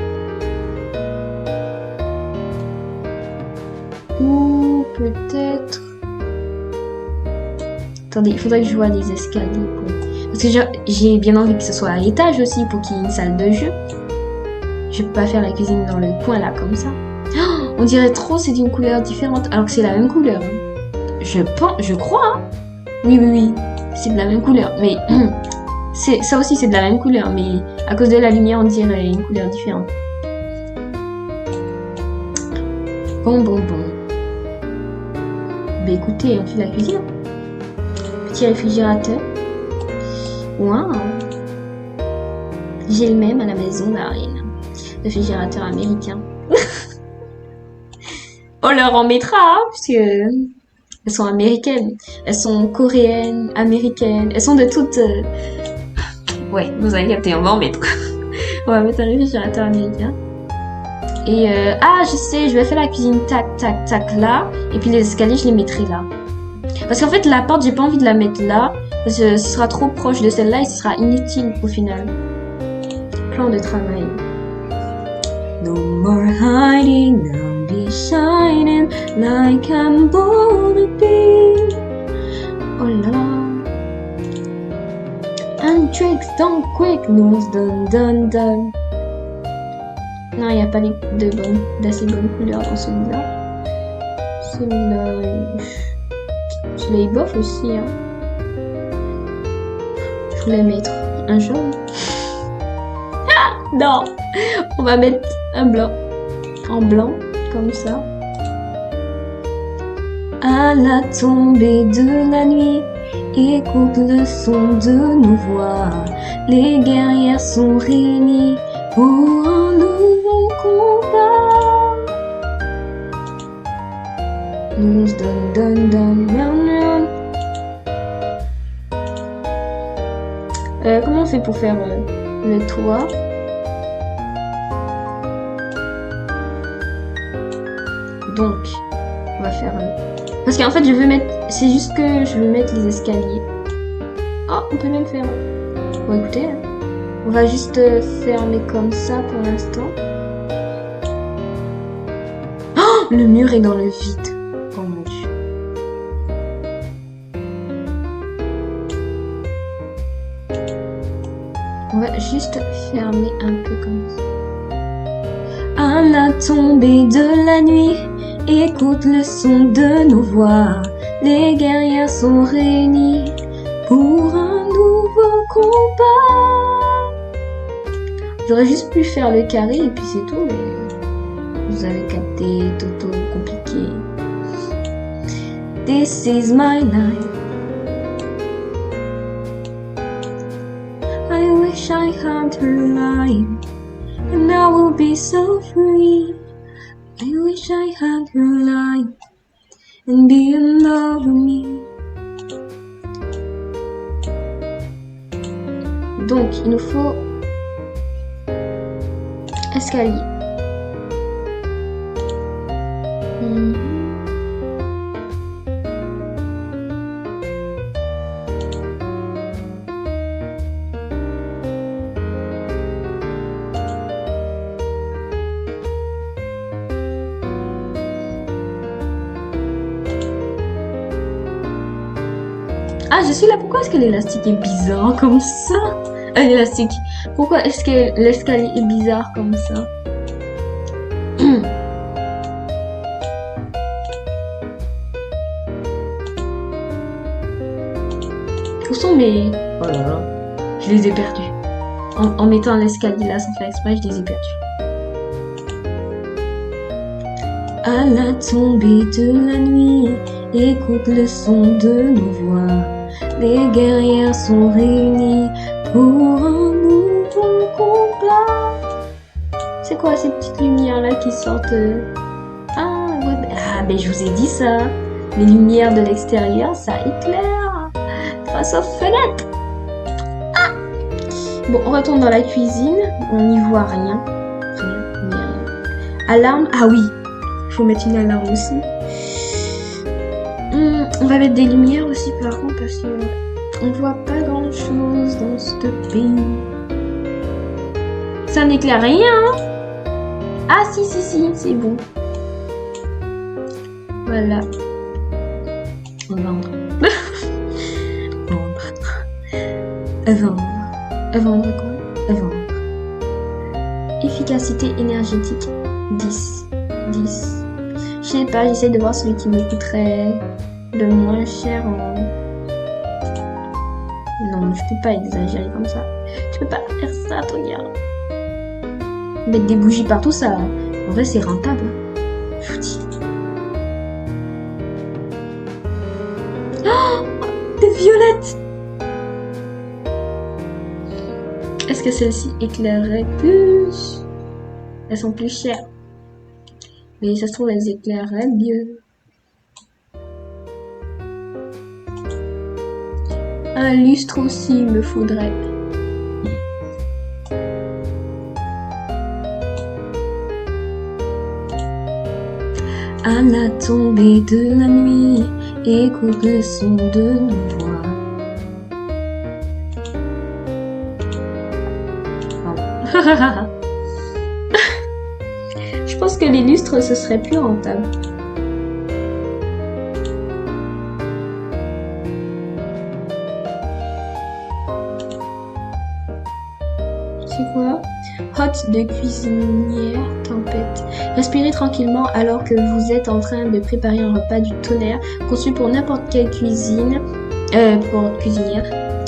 Ou peut-être... Attendez, il faudrait que je vois les escaliers. Parce que j'ai bien envie que ce soit à l'étage aussi pour qu'il y ait une salle de jeu. Je peux pas faire la cuisine dans le coin là, comme ça. Oh, on dirait trop c'est d'une couleur différente, alors que c'est la même couleur. Je crois. Hein. Oui, c'est de la même couleur. Mais ça aussi c'est de la même couleur, mais à cause de la lumière on dirait une couleur différente. Bon. Bah écoutez, on fait la cuisine. Petit réfrigérateur. Waouh. J'ai le même à la maison, Marine. Réfrigérateur américain. On leur en mettra, hein, parce que elles sont américaines, elles sont coréennes, américaines, elles sont de toutes Ouais, vous avez capté, on va en mettre. On va mettre un réfrigérateur américain. Et ah, je sais, je vais faire la cuisine tac, tac, tac là. Et puis les escaliers, je les mettrai là. Parce qu'en fait, la porte, j'ai pas envie de la mettre là. Parce que ce sera trop proche de celle-là et ce sera inutile au final. Plan de travail. No more hiding, I'll be shining like I'm born to be. Oh là là. And tricks don't quick, news done, done, done. Non, il n'y a pas d'assez bonnes couleurs dans celui-là. Celui-là, je l'ai bof aussi. Hein. Je voulais mettre un jaune. Ah, non, on va mettre un blanc. En blanc, comme ça. À la tombée de la nuit, écoute le son de nos voix. Les guerrières sont réunies pour un nouveau combat. Nous donne. Comment on fait pour faire le toit? Donc, on va faire... Parce qu'en fait, je veux mettre... C'est juste que je veux mettre les escaliers. Oh, on peut même faire... Bon, écoutez, on va juste fermer comme ça pour l'instant. Oh, le mur est dans le vide. Oh mon Dieu. On va juste fermer un peu comme ça. À la tombée de la nuit, écoute le son de nos voix. Les guerrières sont réunies pour un nouveau combat. J'aurais juste pu faire le carré et puis c'est tout, mais vous avez capté, toto compliqué. This is my life. I wish I had her life, and I will be so free. I wish I had her life, and be in love with me. Donc, il nous faut escalier. Ah, je suis là. Pourquoi est-ce que l'élastique est bizarre comme ça? L'élastique. Pourquoi est-ce que l'escalier est bizarre comme ça? Où sont mes... Oh là là. Je les ai perdus. En mettant l'escalier là sans faire exprès, je les ai perdus. À la tombée de la nuit, écoute le son de nos voix. Les guerrières sont réunies pour un nouveau combat. C'est quoi ces petites lumières là qui sortent? Ah, ouais, ben je vous ai dit ça. Les lumières de l'extérieur, ça éclaire grâce aux fenêtres. Ah, bon, on retourne dans la cuisine. On n'y voit rien. Rien. Alarme. Ah oui, il faut mettre une alarme aussi. On va mettre des lumières aussi par contre parce que on voit pas grand chose dans ce pays. Ça n'éclaire rien. Ah si, c'est bon. Voilà. Vendre. Vendre quoi? Vendre. Efficacité énergétique 10. Je sais pas, j'essaie de voir celui qui me coûterait le moins cher en... Non, je peux pas exagérer comme ça. Tu peux pas faire ça, ton gars. Mettre des bougies partout, ça... En vrai, c'est rentable. Je vous dis. Oh, des violettes. Est-ce que celles-ci éclaireraient plus? Elles sont plus chères. Mais ça se trouve, elles éclaireraient mieux. Un lustre aussi, il me faudrait. À la tombée de la nuit, écoute le son de nos voix. Je pense que les lustres, ce serait plus rentable. C'est quoi? Hot de cuisinière, tempête. Respirez tranquillement alors que vous êtes en train de préparer un repas du tonnerre, conçu pour n'importe quelle cuisine, pour cuisinière.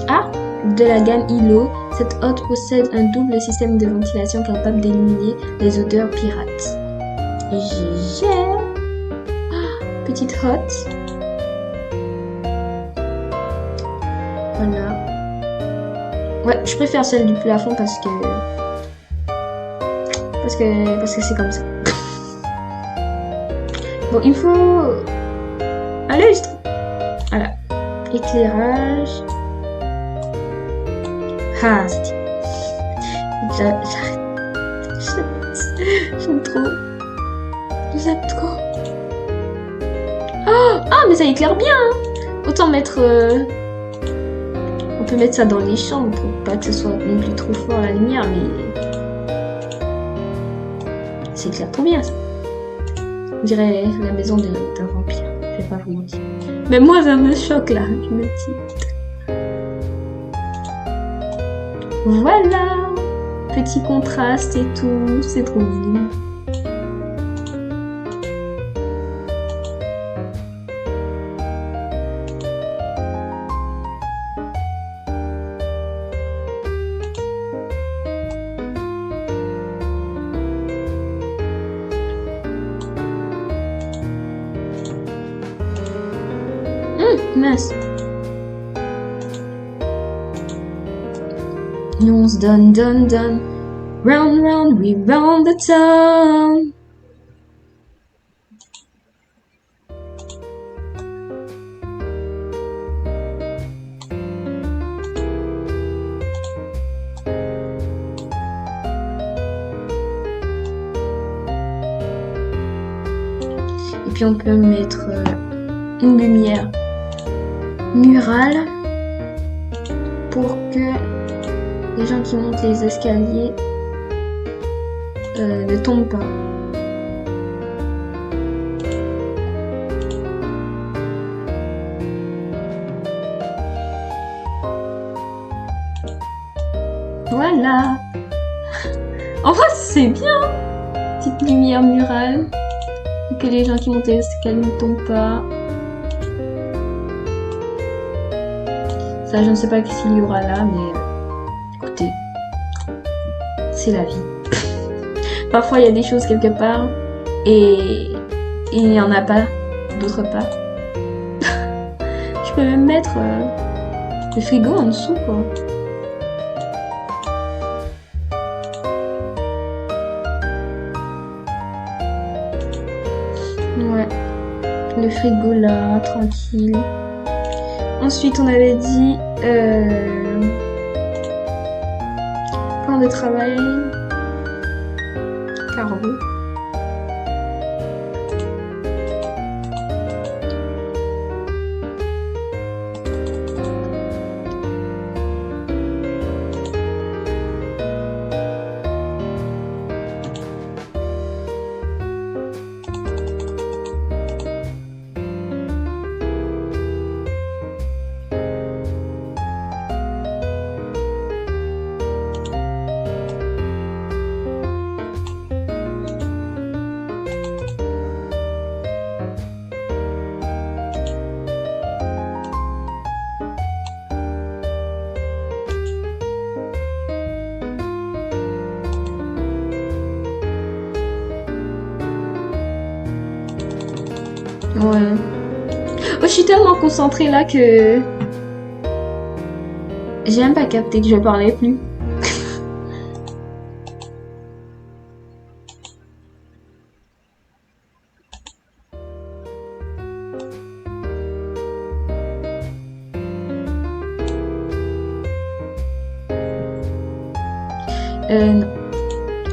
Ah, de la gamme Hilo, cette hotte possède un double système de ventilation capable d'éliminer les odeurs pirates. J'aime. Petite hotte. Voilà. Ouais, je préfère celle du plafond parce que c'est comme ça. Bon, il faut un lustre. Voilà. Éclairage. Ah, c'est... J'aime trop. J'aime trop. Ah, mais ça éclaire bien. Autant mettre... On peut mettre ça dans les chambres pour pas que ce soit non plus trop fort la lumière, mais... Ça éclaire trop bien, ça. On dirait la maison d'un vampire. Je vais pas vous mentir. Mais moi, ça me choque, là. Je me dis... Voilà. Petit contraste et tout. C'est trop mignon. Mince. Et on se donne. Round, round, we round the town. Et puis on peut mettre une lumière murale pour que les gens qui montent les escaliers ne tombent pas. Voilà. En vrai, c'est bien. Petite lumière murale pour que les gens qui montent les escaliers ne tombent pas. Ça, je ne sais pas ce qu'il y aura là, mais écoutez, c'est la vie. Parfois, il y a des choses quelque part et il n'y en a pas d'autre part. Je peux même mettre le frigo en dessous, quoi. Ouais, le frigo là, tranquille. Ensuite, on avait dit plan de travail, carreau. Ouais. Oh, je suis tellement concentrée là que j'ai même pas capté que je parlais plus. Non.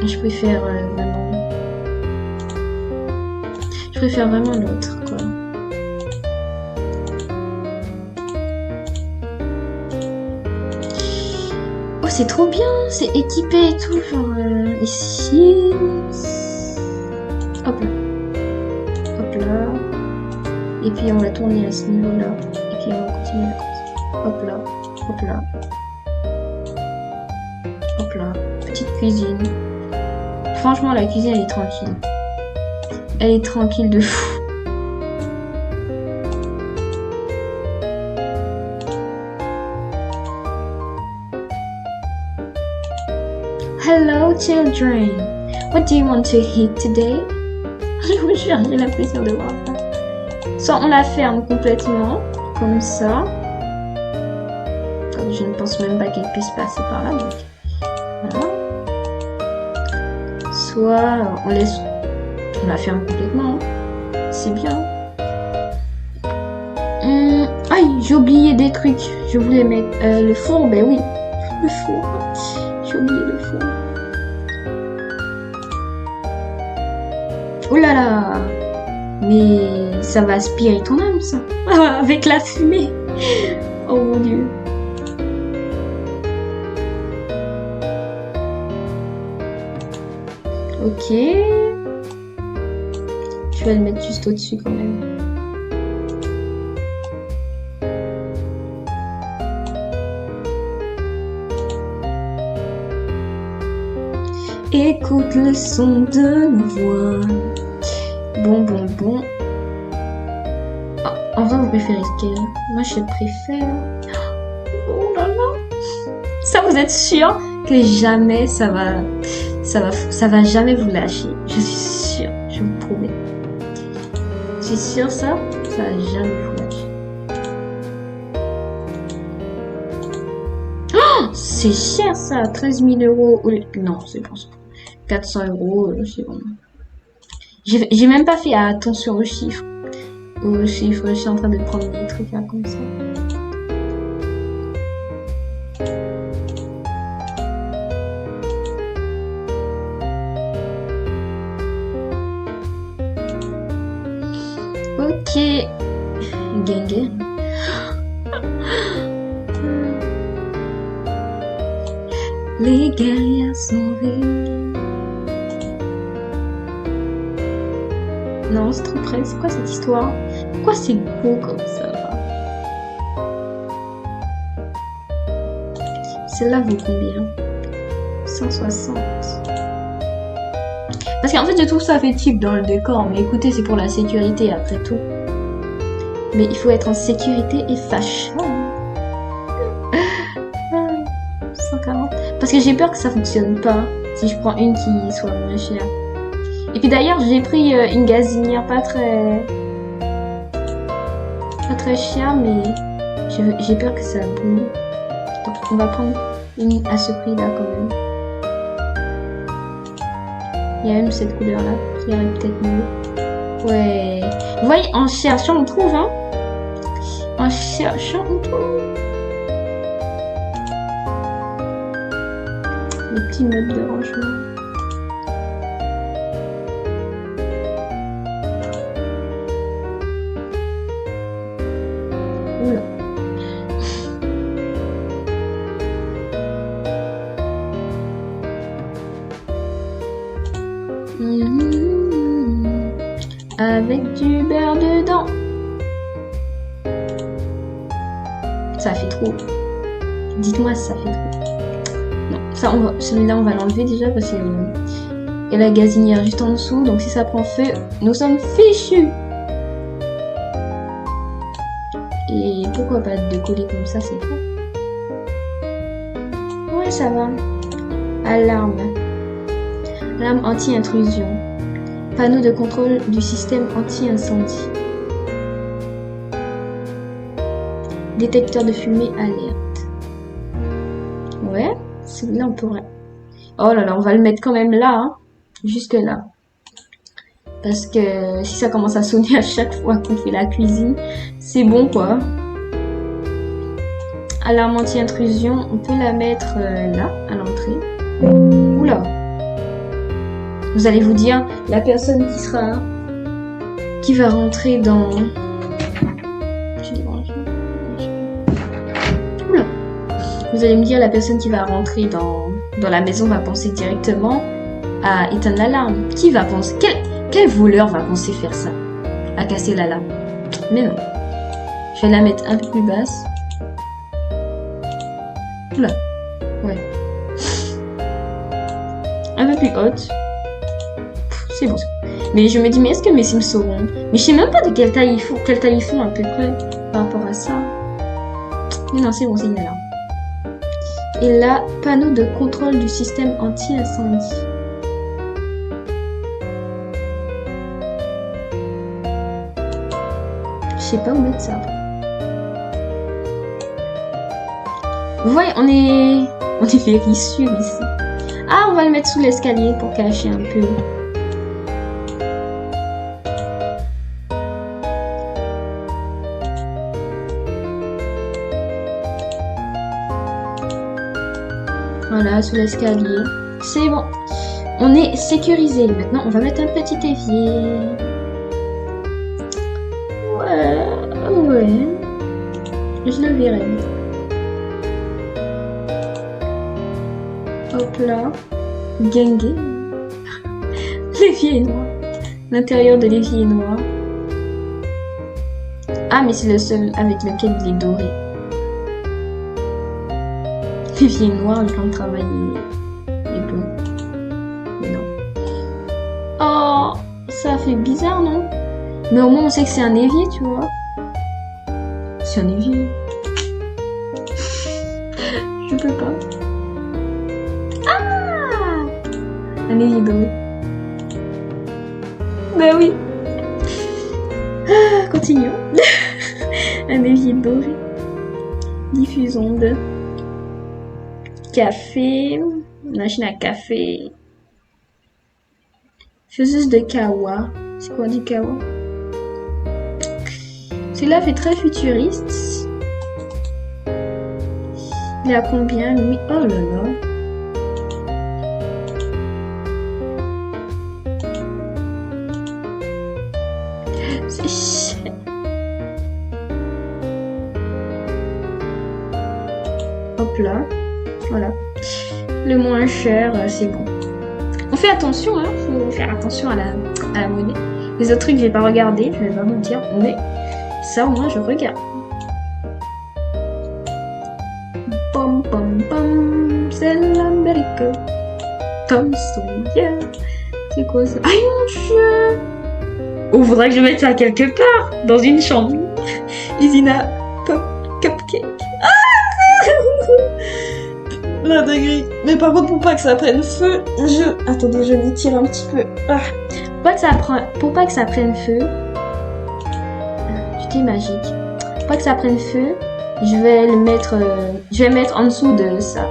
Je préfère vraiment... Je préfère vraiment l'autre, quoi. Oh, c'est trop bien, c'est équipé et tout, genre ici. Hop là. Hop là. Et puis on va tourner à ce niveau-là. Et puis on va continuer à continuer. Hop là. Hop là. Hop là. Petite cuisine. Franchement, la cuisine, elle est tranquille. Elle est tranquille de fou. Hello children, what do you want to eat today? Je vous jure, j'ai l'impression de voir ça. Soit on la ferme complètement, comme ça. Je ne pense même pas qu'elle puisse passer par là, donc voilà. Soit on la ferme complètement. C'est bien. Aïe, j'ai oublié des trucs. Je voulais mettre le four, ben oui, le four. J'ai oublié le four. Oh là là! Mais ça va aspirer ton âme, ça. Avec la fumée. Oh mon dieu. Ok. Je vais le mettre juste au-dessus quand même. Écoute le son de nos voix. Bon. Ah, en vrai, vous préférez lequel? Moi, je préfère... Oh là là. Ça, vous êtes sûr que jamais ça va jamais vous lâcher. Je suis sûre, je vous promets. Je suis sûre, ça va jamais vous lâcher. Oh, c'est cher, ça. 13 000 €. Non, c'est bon. 400 €, c'est bon. J'ai même pas fait attention aux chiffres. Je suis en train de prendre des trucs là comme ça. Ok. Gang. Les guerriers sont réunis. Non, c'est trop près. C'est quoi cette histoire? Pourquoi c'est beau comme ça? Celle-là vaut combien? 160. Parce qu'en fait, je trouve ça fait cheap dans le décor. Mais écoutez, c'est pour la sécurité après tout. Mais il faut être en sécurité et fashion. 140. Parce que j'ai peur que ça fonctionne pas. Si je prends une qui soit moins chère. Et puis d'ailleurs, j'ai pris une gazinière pas très chère, mais j'ai peur que ça brûle. Donc on va prendre une à ce prix-là quand même. Il y a même cette couleur-là qui irait peut-être mieux. Ouais. Vous voyez, en cherchant, on trouve, hein. En cherchant, on trouve. Les petits meubles de rangement. Oula. Avec du beurre dedans. Ça fait trop. Dites-moi si ça fait trop. Non, ça, celui-là, on va l'enlever déjà parce qu'il y a la gazinière juste en dessous. Donc si ça prend feu, nous sommes fichus. Et pourquoi pas de coller comme ça, c'est tout. Ouais, ça va. Alarme. Alarme anti-intrusion. Panneau de contrôle du système anti-incendie. Détecteur de fumée alerte. Ouais, celui-là on pourrait. Oh là là, on va le mettre quand même là, hein, jusque là. Parce que si ça commence à sonner à chaque fois qu'on fait la cuisine, c'est bon quoi. Alarme anti-intrusion, on peut la mettre là, à l'entrée. Oula. Vous allez vous dire, la personne qui sera qui va rentrer dans... Oula. Vous allez me dire, la personne qui va rentrer dans la maison va penser directement à éteindre l'alarme. Qui va penser... Quel voleur va penser faire ça? À casser l'alarme? Mais non. Je vais la mettre un peu plus basse. Oula. Ouais. Un peu plus haute. C'est bon. Mais je me dis, mais est-ce que mes Sims sauront? Mais je sais même pas de quelle taille ils font à peu près par rapport à ça. Mais non, c'est bon, c'est une alarme. Et là, panneau de contrôle du système anti-incendie. Je sais pas où mettre ça. Vous voyez, on est vérissure ici. Ah, on va le mettre sous l'escalier pour cacher un peu. Voilà, sous l'escalier. C'est bon. On est sécurisé. Maintenant, on va mettre un petit évier. Ouais. Je le verrai. Hop là. Gengue. L'évier est noir. L'intérieur de l'évier est noir. Ah, mais c'est le seul avec lequel il est doré. L'évier est noir, le plan de travail est bleu. Mais non. Oh, ça fait bizarre, non? Mais au moins, on sait que c'est un évier, tu vois. C'est un évier. Je peux pas. Ah! Un évier doré. Bah oui. Ah, continuons. Un évier doré. Diffusons de café. Machine à café. Faiseuse de kawa. C'est quoi du kawa? Celui-là fait très futuriste. Il est à combien lui? Oh là là. C'est cher. Hop là. Voilà. Le moins cher, c'est bon. On fait attention, hein. Faut faire attention à la monnaie. Les autres trucs, je vais pas regarder, je vais pas vous dire, mais ça au moins je regarde. Pom pom pom, c'est l'Amérique. Tom Sawyer. C'est quoi ça? Aïe mon dieu! Oh, faudrait que je mette ça quelque part, dans une chambre. Usina Pop Cupcake. Ah! La dinguerie. Mais par contre, pour pas que ça prenne feu, attendez, je m'étire un petit peu. Ah. Pour pas que ça prenne feu, putain magique. Pour pas que ça prenne feu, je vais mettre en dessous de ça.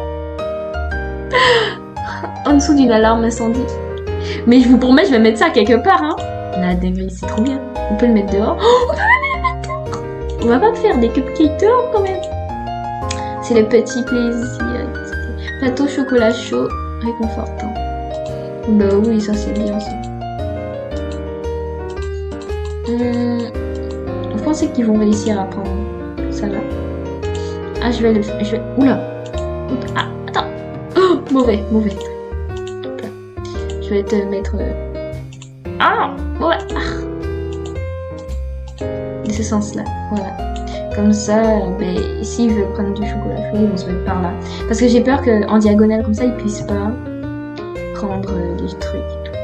En dessous d'une alarme incendie. Mais je vous promets, je vais mettre ça quelque part, hein. La dinguerie, c'est trop bien. On peut le mettre dehors. Oh, on peut le mettre dehors. On va pas faire des cupcakes dehors quand même. C'est le petit plaisir. Plateau chocolat chaud, réconfortant. Bah oui, ça c'est bien ça. Vous pensez qu'ils vont réussir à prendre ça là? Ah, je vais... Oula. Ah, attends. Oh, mauvais. Je vais te mettre... Ah, ouais. De ce sens-là, voilà. Comme ça, ben, s'ils veulent prendre du chocolat chaud, ils vont se mettre par là. Parce que j'ai peur qu'en diagonale comme ça, ils puissent pas prendre des trucs et tout.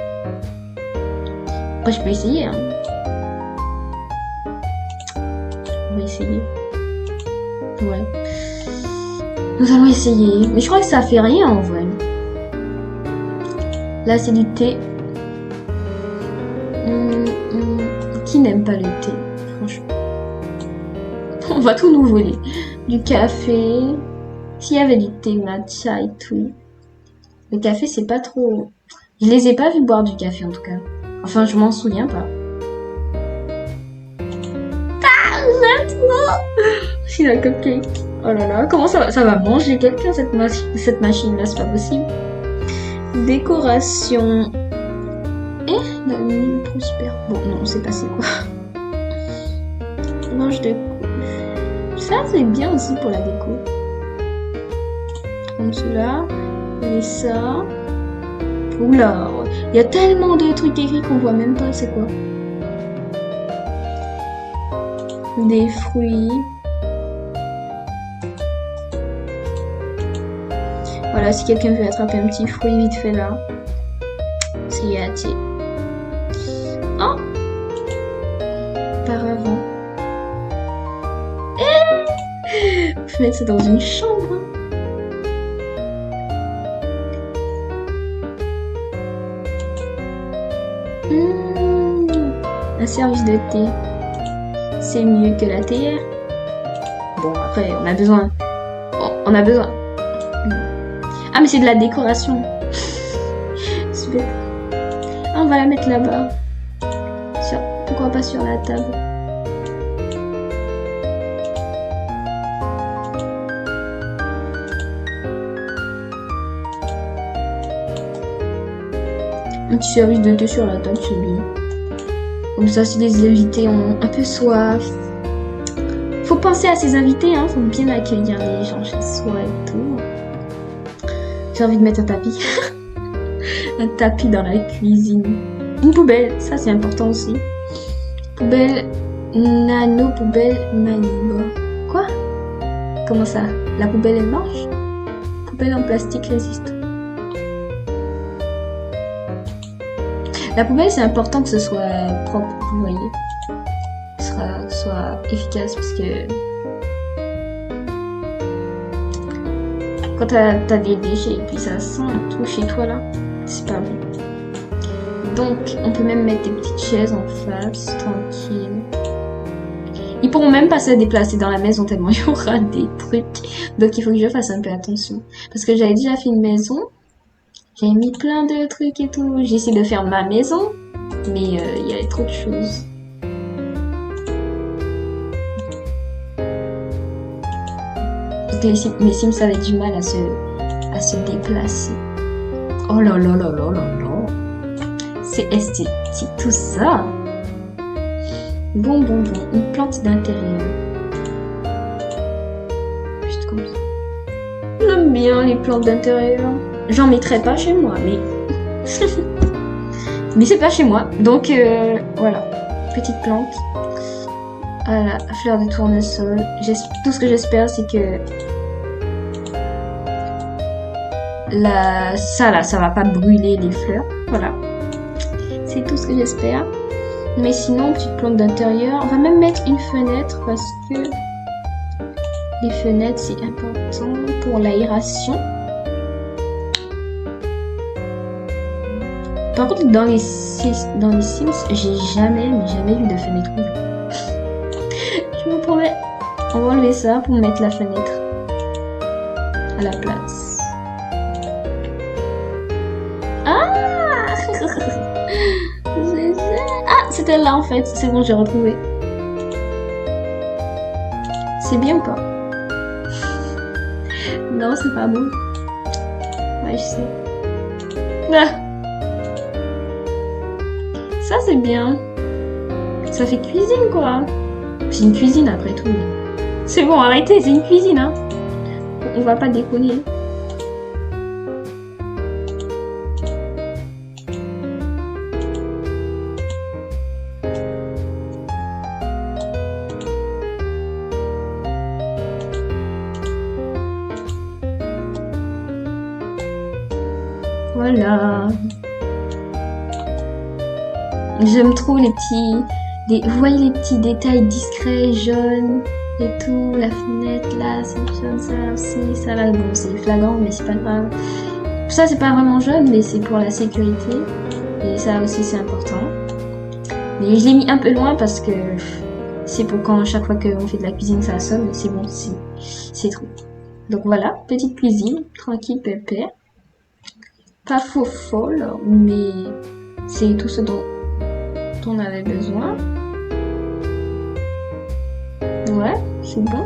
Après, je peux essayer, hein. On va essayer. Ouais. Nous allons essayer. Mais je crois que ça fait rien en vrai. Là, c'est du thé. Qui n'aime pas le thé, franchement. On va tout nous voler. Du café. S'il y avait du thé matcha et tout. Le café, c'est pas trop... Je les ai pas vus boire du café, en tout cas. Enfin, je m'en souviens pas. Ah, j'aime trop. C'est la cupcake. Oh là là, comment ça va manger quelqu'un, cette machine-là, c'est pas possible. Décoration. La mine prospère. Bon, non, on sait pas c'est quoi. Manche de cou. Ça, c'est bien aussi pour la déco. Comme cela. Et ça. Oula, il y a tellement de trucs écrits qu'on voit même pas c'est quoi. Des fruits. Voilà, si quelqu'un veut attraper un petit fruit vite fait là, c'est gâté. Oh, auparavant. Faut mettre ça dans une chambre. Un service de thé, c'est mieux que la théière. Bon, après, on a besoin. On a besoin. Ah, mais c'est de la décoration. Super. Ah, on va la mettre là-bas. Pourquoi pas sur la table? Un petit service de thé sur la table, c'est bien. Comme ça, si les invités ont un peu soif. Faut penser à ces invités, hein. Faut bien accueillir les gens chez soi et tout. J'ai envie de mettre un tapis. Un tapis dans la cuisine. Une poubelle, ça c'est important aussi. Poubelle, nano, poubelle, manibre. Quoi? Comment ça? La poubelle elle marche? Poubelle en plastique résiste. La poubelle c'est important que ce soit propre, vous voyez. Que ce soit efficace parce que quand t'as des déchets et puis ça sent tout chez toi là, c'est pas bon. Donc on peut même mettre des petites chaises en face, tranquille. Ils pourront même pas se déplacer dans la maison tellement il y aura des trucs. Donc il faut que je fasse un peu attention. Parce que j'avais déjà fait une maison, j'avais mis plein de trucs et tout. J'ai essayé de faire ma maison, mais il y avait trop de choses. Mes Sims avaient du mal à se déplacer. Oh là là là là là là. C'est esthétique tout ça. Bon. Une plante d'intérieur. Juste comme ça. J'aime bien les plantes d'intérieur. J'en mettrai pas chez moi, mais... mais c'est pas chez moi. Donc voilà. Petite plante. Voilà, fleur de tournesol. Tout ce que j'espère, c'est que ça va pas brûler les fleurs. Voilà. C'est tout ce que j'espère. Mais sinon, petite plante d'intérieur. On va même mettre une fenêtre parce que les fenêtres, c'est important pour l'aération. Par contre, dans les Sims, j'ai jamais vu de fenêtre ouverte. Je vous promets. On va enlever ça pour mettre la fenêtre à la place. Ah c'était là en fait. C'est bon, j'ai retrouvé. C'est bien ou pas? Non, c'est pas bon. Ouais, je sais. Ah. Ça, c'est bien. Ça fait cuisine, quoi. C'est une cuisine, après tout. C'est bon, arrêtez, c'est une cuisine, hein. On va pas déconner. Voilà. J'aime trop les petits... Vous voyez les petits détails discrets, jaunes et tout. La fenêtre là, c'est jaune, ça aussi. Ça là, bon, c'est flagrant, mais c'est pas grave. Ça, c'est pas vraiment jaune, mais c'est pour la sécurité. Et ça aussi, c'est important. Mais je l'ai mis un peu loin parce que c'est pour quand chaque fois qu'on fait de la cuisine, ça sonne. C'est bon, c'est trop. Donc voilà, petite cuisine, tranquille, pépère. Pas faux folle, mais c'est tout ce dont on avait besoin. Ouais, c'est bon.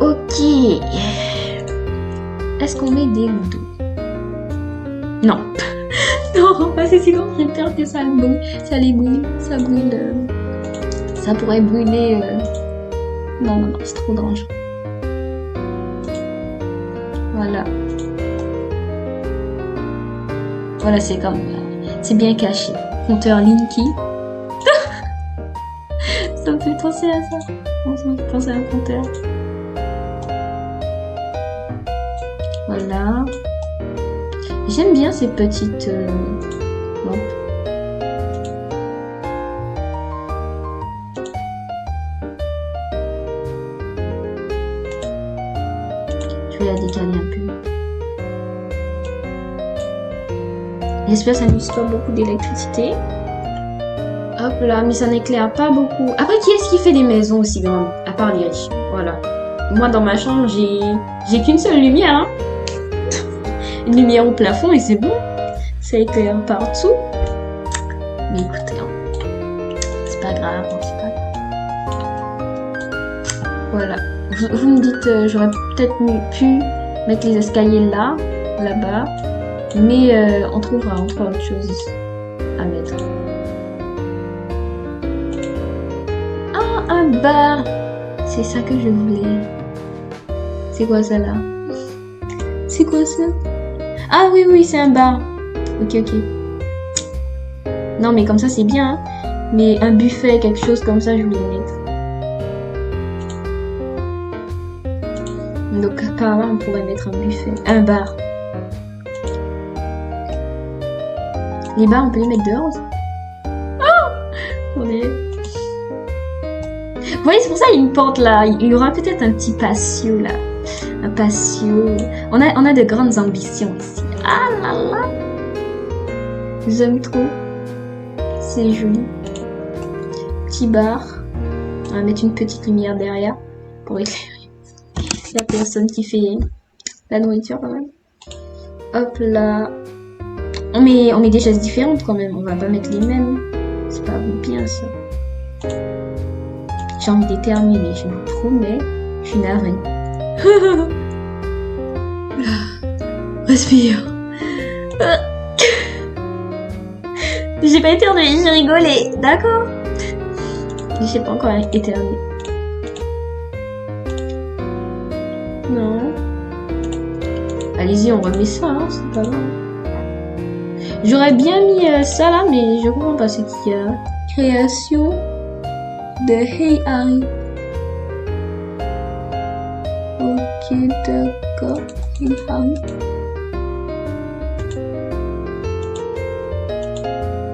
Ok. Est-ce qu'on met des rideaux? Non. Non, pas c'est sinon, j'ai peur que ça brûle. Ça les brûle. Ça brûle. Ça pourrait brûler. Non, non, non, c'est trop dangereux. Voilà. Voilà, c'est comme. C'est bien caché. Compteur Linky. Ça me fait penser à ça. Ça me fait penser à un compteur. Voilà. J'aime bien ces petites lampes. Je vais la décaler un peu. J'espère que ça n'use pas beaucoup d'électricité. Hop là, mais ça n'éclaire pas beaucoup. Après, qui est-ce qui fait des maisons aussi grandes? À part les riches. Voilà. Moi, dans ma chambre, j'ai qu'une seule lumière. Hein. Une lumière au plafond et c'est bon. Ça éclaire partout. Mais écoutez, hein, c'est pas grave, c'est pas grave. Voilà. Vous me dites, j'aurais peut-être pu mettre les escaliers là-bas. Mais on trouvera autre chose à mettre. Ah, un bar! C'est ça que je voulais. C'est quoi ça là? C'est quoi ça? Ah oui, oui, c'est un bar. Ok, ok. Non, mais comme ça, c'est bien. Hein. Mais un buffet, quelque chose comme ça, je voulais mettre. Donc, par là, on pourrait mettre un buffet. Un bar. Les bars, on peut les mettre dehors aussi. Oh! On est... Vous voyez, c'est pour ça qu'il y a une porte là. Il y aura peut-être un petit patio là. Un patio. On a de grandes ambitions ici. Ah là là! J'aime trop. C'est joli. Petit bar. On va mettre une petite lumière derrière pour éclairer la personne qui fait la nourriture quand même. Hop là. On met des chaises différentes quand même. On va pas mettre les mêmes. C'est pas bien ça. J'ai envie d'éternuer, je vous promets. Je suis navrée. Respire. J'ai pas éternué, j'ai rigolé. D'accord. J'ai pas encore éternué. Non. Allez-y, on remet ça, hein, c'est pas grave. J'aurais bien mis ça là, mais je comprends pas ce qu'il y a. Création de Hey Harry. Ok, d'accord. Hey Harry.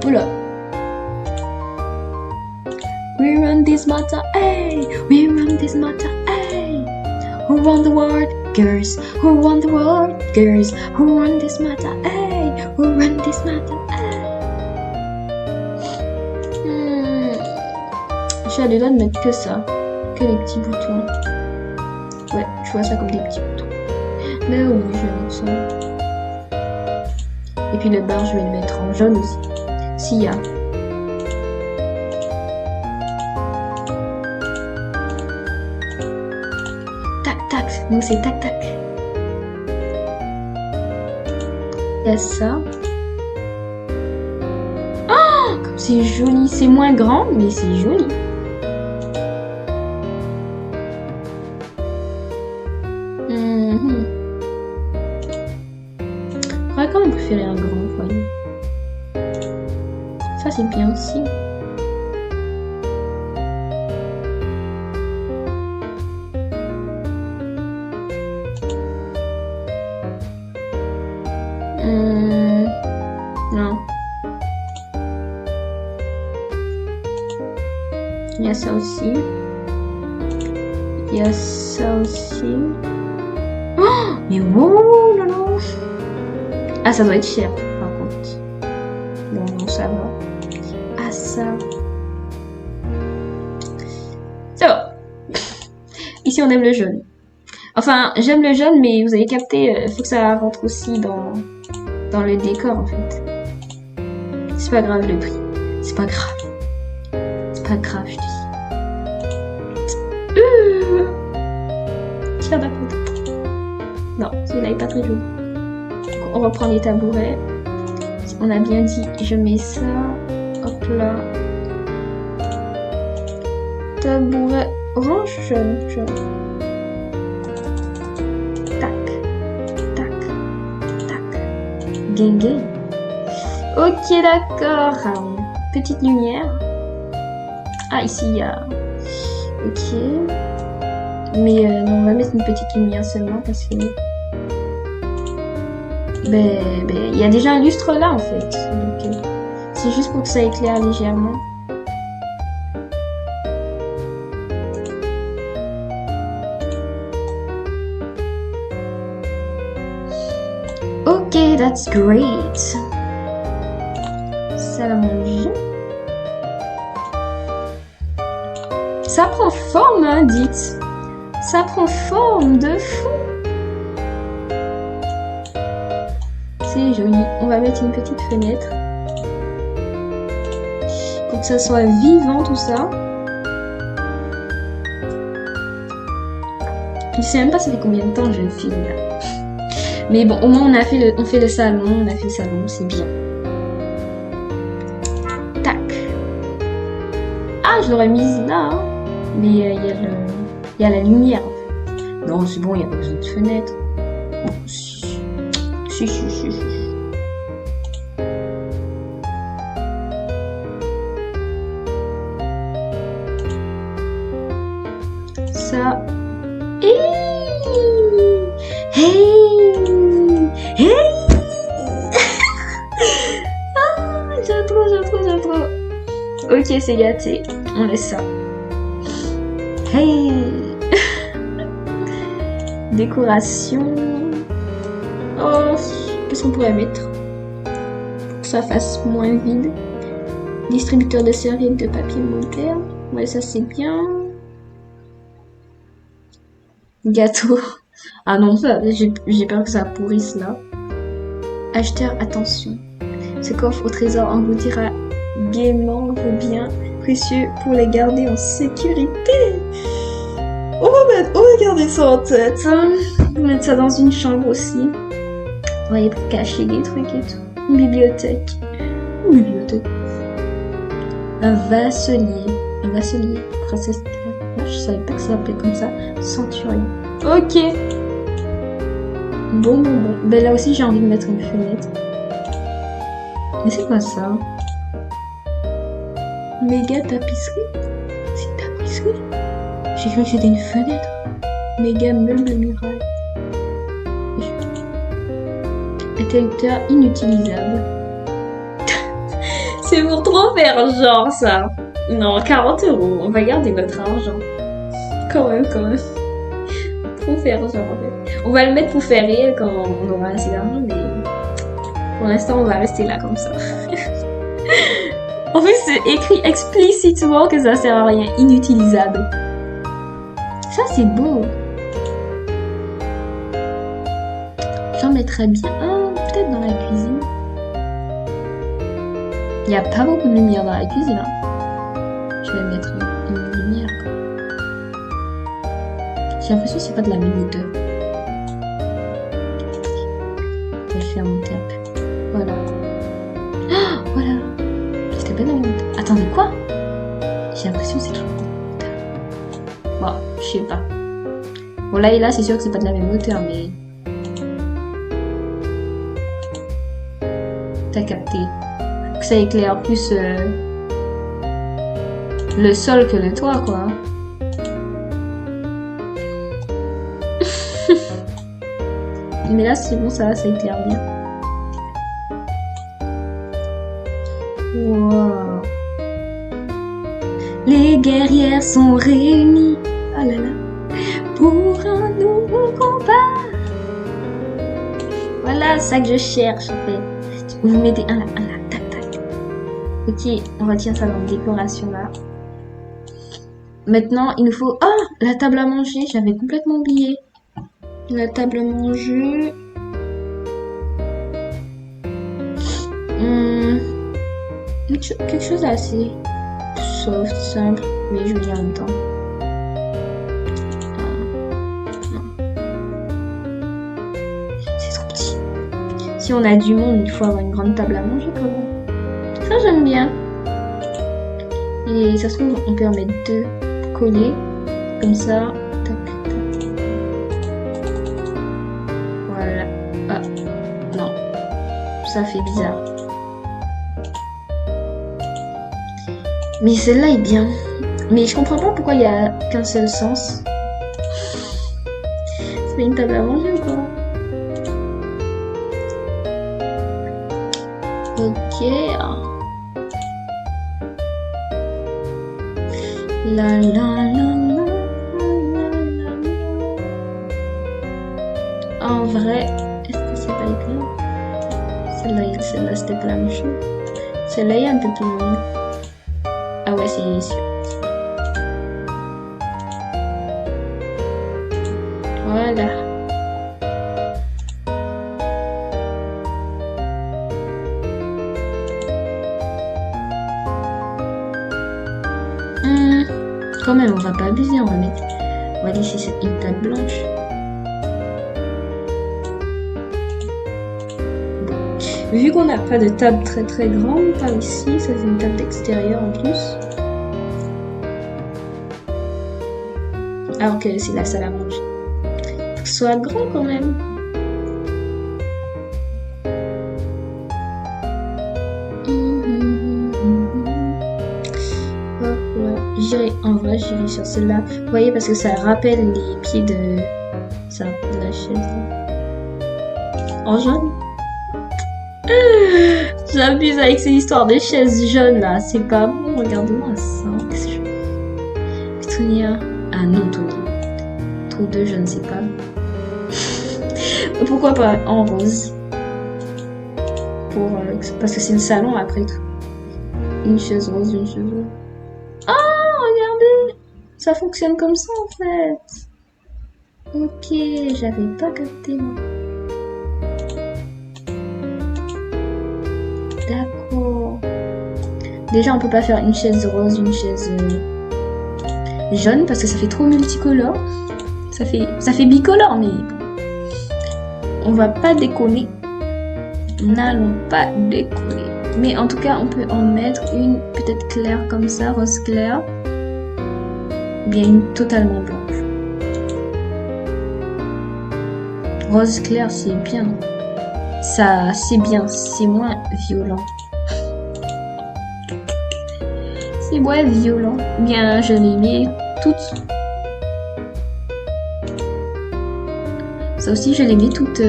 Oula. We run this matter, hey! We run this matter, hey! Who run the world? Girls. Who run the world? Girls. Who run this matter, hey! Who run this matter, hey! Je suis à deux doigts de mettre que ça. Que les petits boutons. Ouais, je vois ça comme des petits boutons. Mais oui, je vais mettre ça. Et puis le bar, je vais le mettre en jaune aussi. S'il y a. Tac, tac. Nous, c'est tac, tac. Il y a ça. Oh, comme c'est joli. C'est moins grand, mais c'est joli. J'aurais quand même préféré un grand foyer. Ça, c'est bien aussi. Non. Il y a ça aussi. Il y a ça aussi. Oh, mais wow, non, non. Ah, ça doit être cher, par contre. Bon, non, ça va. Ah, ça. Ça va. Ici, on aime le jaune. Enfin, j'aime le jaune, mais vous avez capté, faut que ça rentre aussi dans le décor, en fait. C'est pas grave, le prix. C'est pas grave. C'est pas grave, je te dis. Tiens, d'accord. Non, celui-là est pas très joli. On reprend les tabourets. On a bien dit, je mets ça. Hop là. Tabouret orange, jaune. Tac, tac, tac. Gang, gang. Ok, d'accord. Petite lumière. Ah, ici, il y a... Ok. Mais non, on va mettre une petite lumière seulement parce que... il y a déjà un lustre là, en fait. Donc, c'est juste pour que ça éclaire légèrement. Ok, that's great. Ça va manger. Ça prend forme, hein, dites. Ça prend forme de fou. C'est joli. On va mettre une petite fenêtre. Pour que ça soit vivant tout ça. Je sais même pas ça fait combien de temps que je le filme là. Mais bon, au moins on fait le salon, c'est bien. Tac. Ah, je l'aurais mise là, hein. Mais il y a la lumière. En fait. Non, c'est bon, il n'y a pas besoin de fenêtre. Si. Ça. Hey. Ah, j'aime trop. Ok, c'est gâté. On laisse ça. Hey. Décoration. Oh, qu'est-ce qu'on pourrait mettre pour que ça fasse moins vide? Distributeur de serviettes de papier moderne. Ouais, ça c'est bien. Gâteau. Ah non, ça, j'ai peur que ça pourrisse là. Acheteur, attention. Ce coffre au trésor engloutira gaiement vos biens précieux pour les garder en sécurité. On va garder ça en tête. Hein. On va mettre ça dans une chambre aussi. Vous voyez, pour cacher des trucs et tout. Une bibliothèque. Un vaselier. Princesse. Je savais pas que ça s'appelait comme ça. Centurion. Ok. Bon. Ben là aussi, j'ai envie de mettre une fenêtre. Mais c'est quoi ça? Méga tapisserie? C'est une tapisserie? J'ai cru que c'était une fenêtre. Méga meuble muraille. Interrupteur inutilisable. C'est pour trop faire genre ça. Non, 40 €. On va garder notre argent. Quand même. Trop faire genre en fait. On va le mettre pour faire réel quand on aura assez d'argent, mais pour l'instant on va rester là comme ça. En plus c'est écrit explicitement que ça sert à rien, inutilisable. Ça c'est beau. J'en mettrais bien un, peut-être dans la cuisine. Il n'y a pas beaucoup de lumière dans la cuisine. Hein. Je vais mettre une lumière. Quoi. J'ai l'impression que c'est pas de la même hauteur. Je vais le faire monter un peu. Voilà. Oh, voilà. C'était pas de la même hauteur. Attendez, quoi? J'ai l'impression que c'est toujours de la même hauteur. Bon, je sais pas. Bon, là et là, c'est sûr que c'est pas de la même hauteur, mais... T'as capté. Que ça éclaire plus le sol que le toit, quoi. Mais là, c'est bon, ça éclaire bien. Wow. Les guerrières sont réunies, oh là là, pour un nouveau combat. Voilà ça que je cherche, en fait. Vous mettez un là, tac. Ok, on retient ça dans la décoration là. Maintenant, il nous faut... Oh, la table à manger, j'avais complètement oublié. La table à manger... quelque chose d'assez soft, simple, mais joli en même temps. C'est trop petit. Si on a du monde, il faut avoir une grande table à manger quand même. Ça, j'aime bien. Et ça se trouve, on peut en mettre 2 collés. Comme ça. Tac, tac. Voilà. Ah, non. Ça fait bizarre. Mais celle-là est bien. Mais je comprends pas pourquoi il y a qu'un seul sens. C'est une table à manger ou quoi? Ok. La la la la la la. En vrai, est-ce que c'est pas écrit? Celle-là, c'était pas la même chose. Celle-là, il y a un peu tout le monde. Ah ouais, c'est sûr. Voilà. Quand même, on va pas abuser, on va laisser une table blanche. Bon. Vu qu'on n'a pas de table très très grande par ici, ça c'est une table d'extérieur en plus. Alors que c'est la salle à manger. Faut que ce soit grand quand même. En vrai, j'irai sur celle-là. Vous voyez, parce que ça rappelle les pieds de la chaise. En jaune. J'abuse avec ces histoires de chaises jaunes là. C'est pas bon. Regardez-moi ça. Qu'est-ce que je... Tonia. Ah non, Tonia. Trop de je ne sais pas. Pourquoi pas en rose? Parce que c'est le salon après tout. Une chaise rose, une chaise rose. Ça fonctionne comme ça en fait. Ok, j'avais pas capté moi. D'accord. Déjà on peut pas faire une chaise rose, une chaise jaune parce que ça fait trop multicolore. Ça fait bicolore mais on va pas déconner. N'allons pas déconner. Mais en tout cas on peut en mettre une peut-être claire comme ça, rose clair. Bien une totalement blanche. Rose clair, c'est bien. Ça, c'est bien. C'est moins violent. C'est moins violent. Bien, je les mets toutes. Ça aussi, je les mets toutes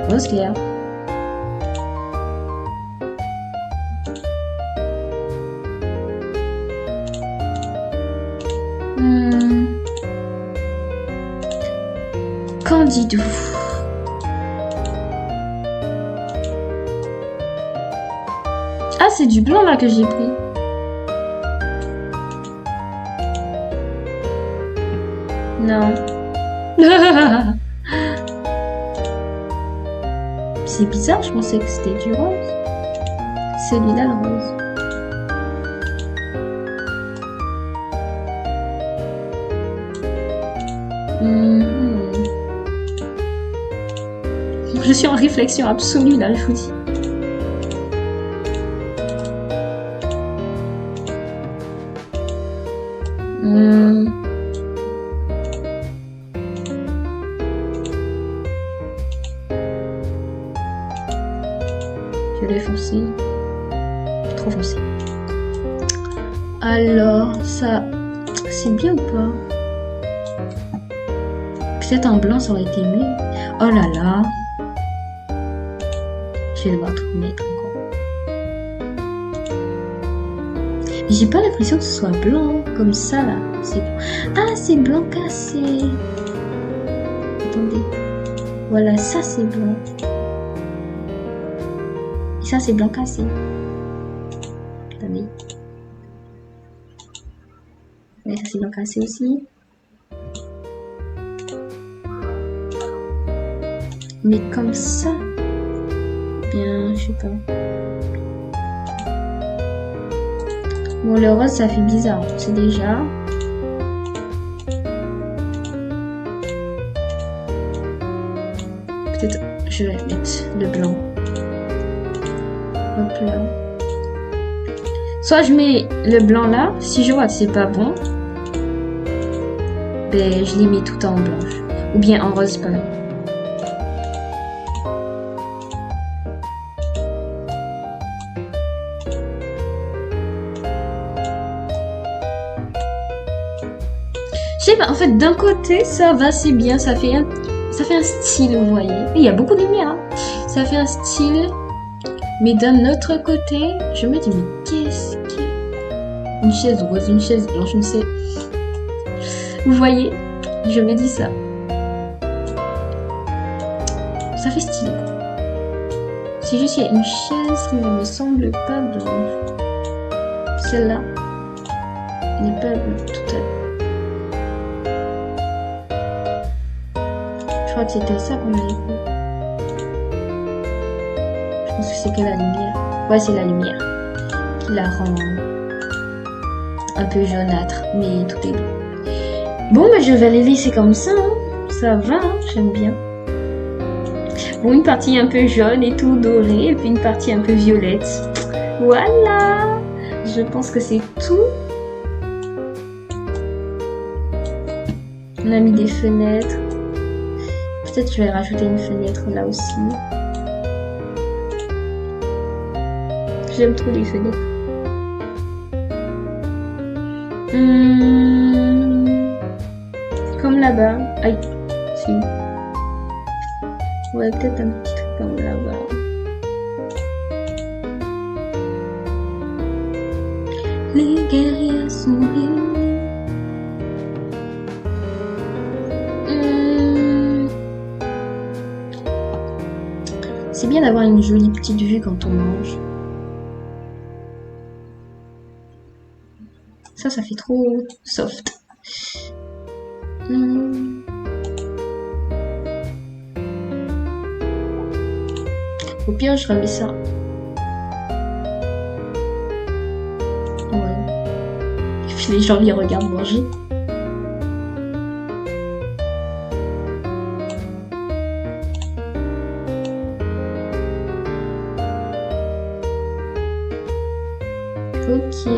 rose clair. Qu'en dites-vous? Ah, c'est du blanc là que j'ai pris. Non. C'est bizarre, je pensais que c'était du rose. Celui-là, le rose. Je suis en réflexion absolue là, je vous dis. Je l'ai foncé. Trop foncé. Alors, ça, c'est bien ou pas? Peut-être en blanc, ça aurait été mieux. Oh là là. Je vais devoir tout mettre encore. J'ai pas l'impression que ce soit blanc comme ça là. Ah, c'est blanc cassé. Attendez. Voilà, ça c'est blanc. Et ça c'est blanc cassé. Attendez. Et ça c'est blanc cassé aussi. Mais comme ça. Bien, je sais pas. Bon, le rose, ça fait bizarre. C'est déjà. Peut-être je vais mettre le blanc. Hop là. Soit je mets le blanc là, si je vois que c'est pas bon, ben je les mets tout en blanche. Ou bien en rose, pardon. Je sais pas, en fait, d'un côté, ça va, c'est bien, ça fait un style, vous voyez. Et il y a beaucoup de lumière, hein. Ça fait un style. Mais d'un autre côté, je me dis, mais qu'est-ce que... Une chaise rose, une chaise blanche, je ne sais. Vous voyez, je me dis ça. Ça fait stylé. C'est juste qu'il y a une chaise qui ne me semble pas blanche. Celle-là, elle n'est pas blanche tout à l'heure. Je crois que c'était ça qu'on avait fait. Je pense que c'est que la lumière. Ouais, c'est la lumière qui la rend un peu jaunâtre, mais tout est bon. Bon, bah, je vais les laisser comme ça. Hein. Ça va, hein, j'aime bien. Bon, une partie un peu jaune et tout doré, et puis une partie un peu violette. Voilà. Je pense que c'est tout. On a mis des fenêtres. Peut-être je vais rajouter une fenêtre là aussi. J'aime trop les fenêtres. Comme là-bas. Aïe, si. Ouais, peut-être un petit truc comme là-bas. Les guerriers sont réunis. C'est bien d'avoir une jolie petite vue quand on mange. Ça fait trop soft. Au pire, je remets ça. Ouais. Et puis les gens les regardent manger. Ok.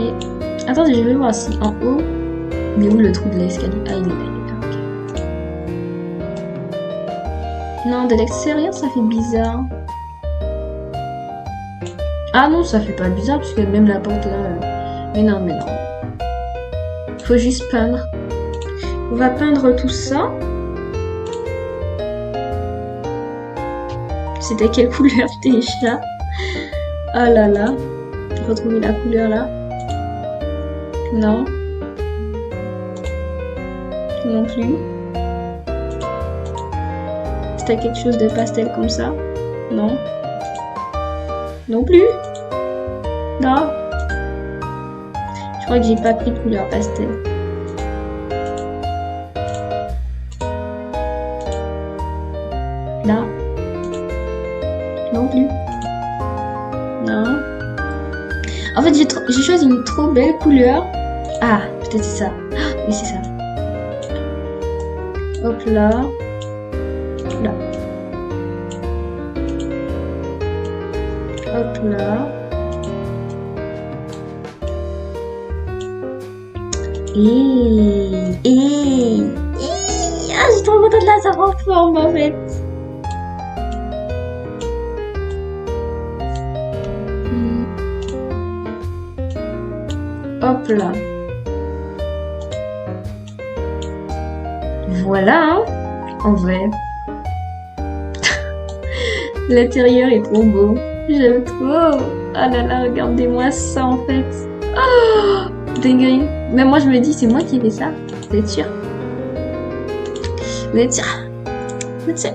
Attendez, je vais voir si en haut. Mais où le trou de l'escalier? Ah, il est là. Ok. Non, de l'extérieur, ça fait bizarre. Ah non, ça fait pas bizarre, puisque même la porte là... Mais non, mais non. Faut juste peindre. On va peindre tout ça. C'était quelle couleur déjà? Ah là là. Retrouver la couleur là. Non. Non plus. C'était quelque chose de pastel comme ça. Non. Non plus. Non. Je crois que j'ai pas pris de couleur pastel. Là. Non plus. Non. En fait, j'ai choisi une trop belle couleur. Ah, peut-être c'est ça. Ah, oui, c'est ça. Hop là. Là. Hop là. Ah, j'ai trop content de la savoir forme en fait. Hop là. Voilà, hein, en vrai. L'intérieur est trop beau. J'aime trop. Ah là là, regardez-moi ça en fait. Oh, dinguerie. Même moi je me dis, c'est moi qui ai fait ça. Vous êtes sûr? Vous êtes sûr? Vous êtes sûr?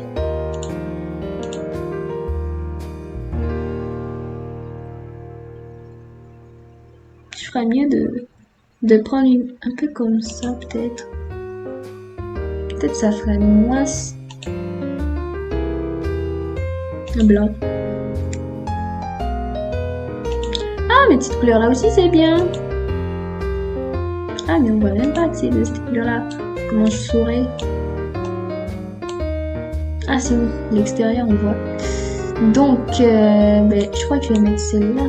Je ferais mieux de prendre un peu comme ça peut-être. Peut-être ça ferait moins blanc. Ah, mais cette couleur là aussi c'est bien. Ah, mais on voit même pas que c'est de cette couleur là. Comment je saurais? Ah, c'est bon, l'extérieur, on voit. Donc, je crois que je vais mettre celle-là.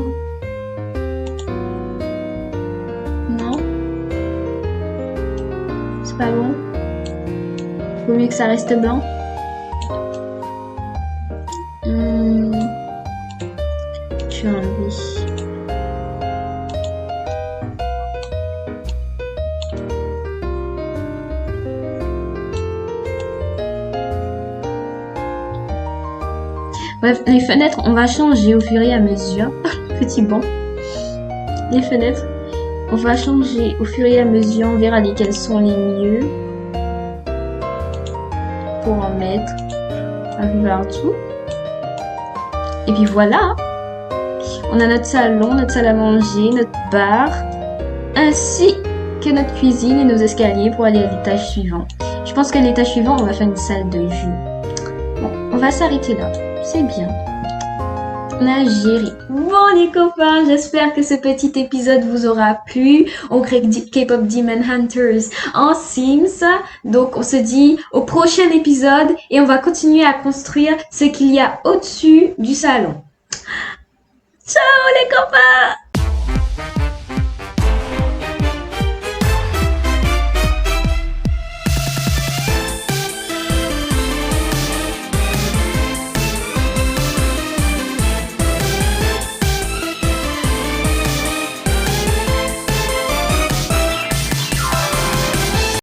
Non, c'est pas bon. Vaut mieux que ça reste blanc. Je vais enlever. Bref, les fenêtres, on va changer au fur et à mesure. Petit banc. Les fenêtres, on va changer au fur et à mesure. On verra lesquelles sont les mieux pour en mettre un peu partout. Et puis voilà. On a notre salon, notre salle à manger, notre bar, ainsi que notre cuisine et nos escaliers pour aller à l'étage suivant. Je pense qu'à l'étage suivant, on va faire une salle de jeu. Bon, on va s'arrêter là. C'est bien. La géré. Bon les copains, j'espère que ce petit épisode vous aura plu. On crée K-pop Demon Hunters en Sims. Donc on se dit au prochain épisode et on va continuer à construire ce qu'il y a au-dessus du salon. Ciao les copains!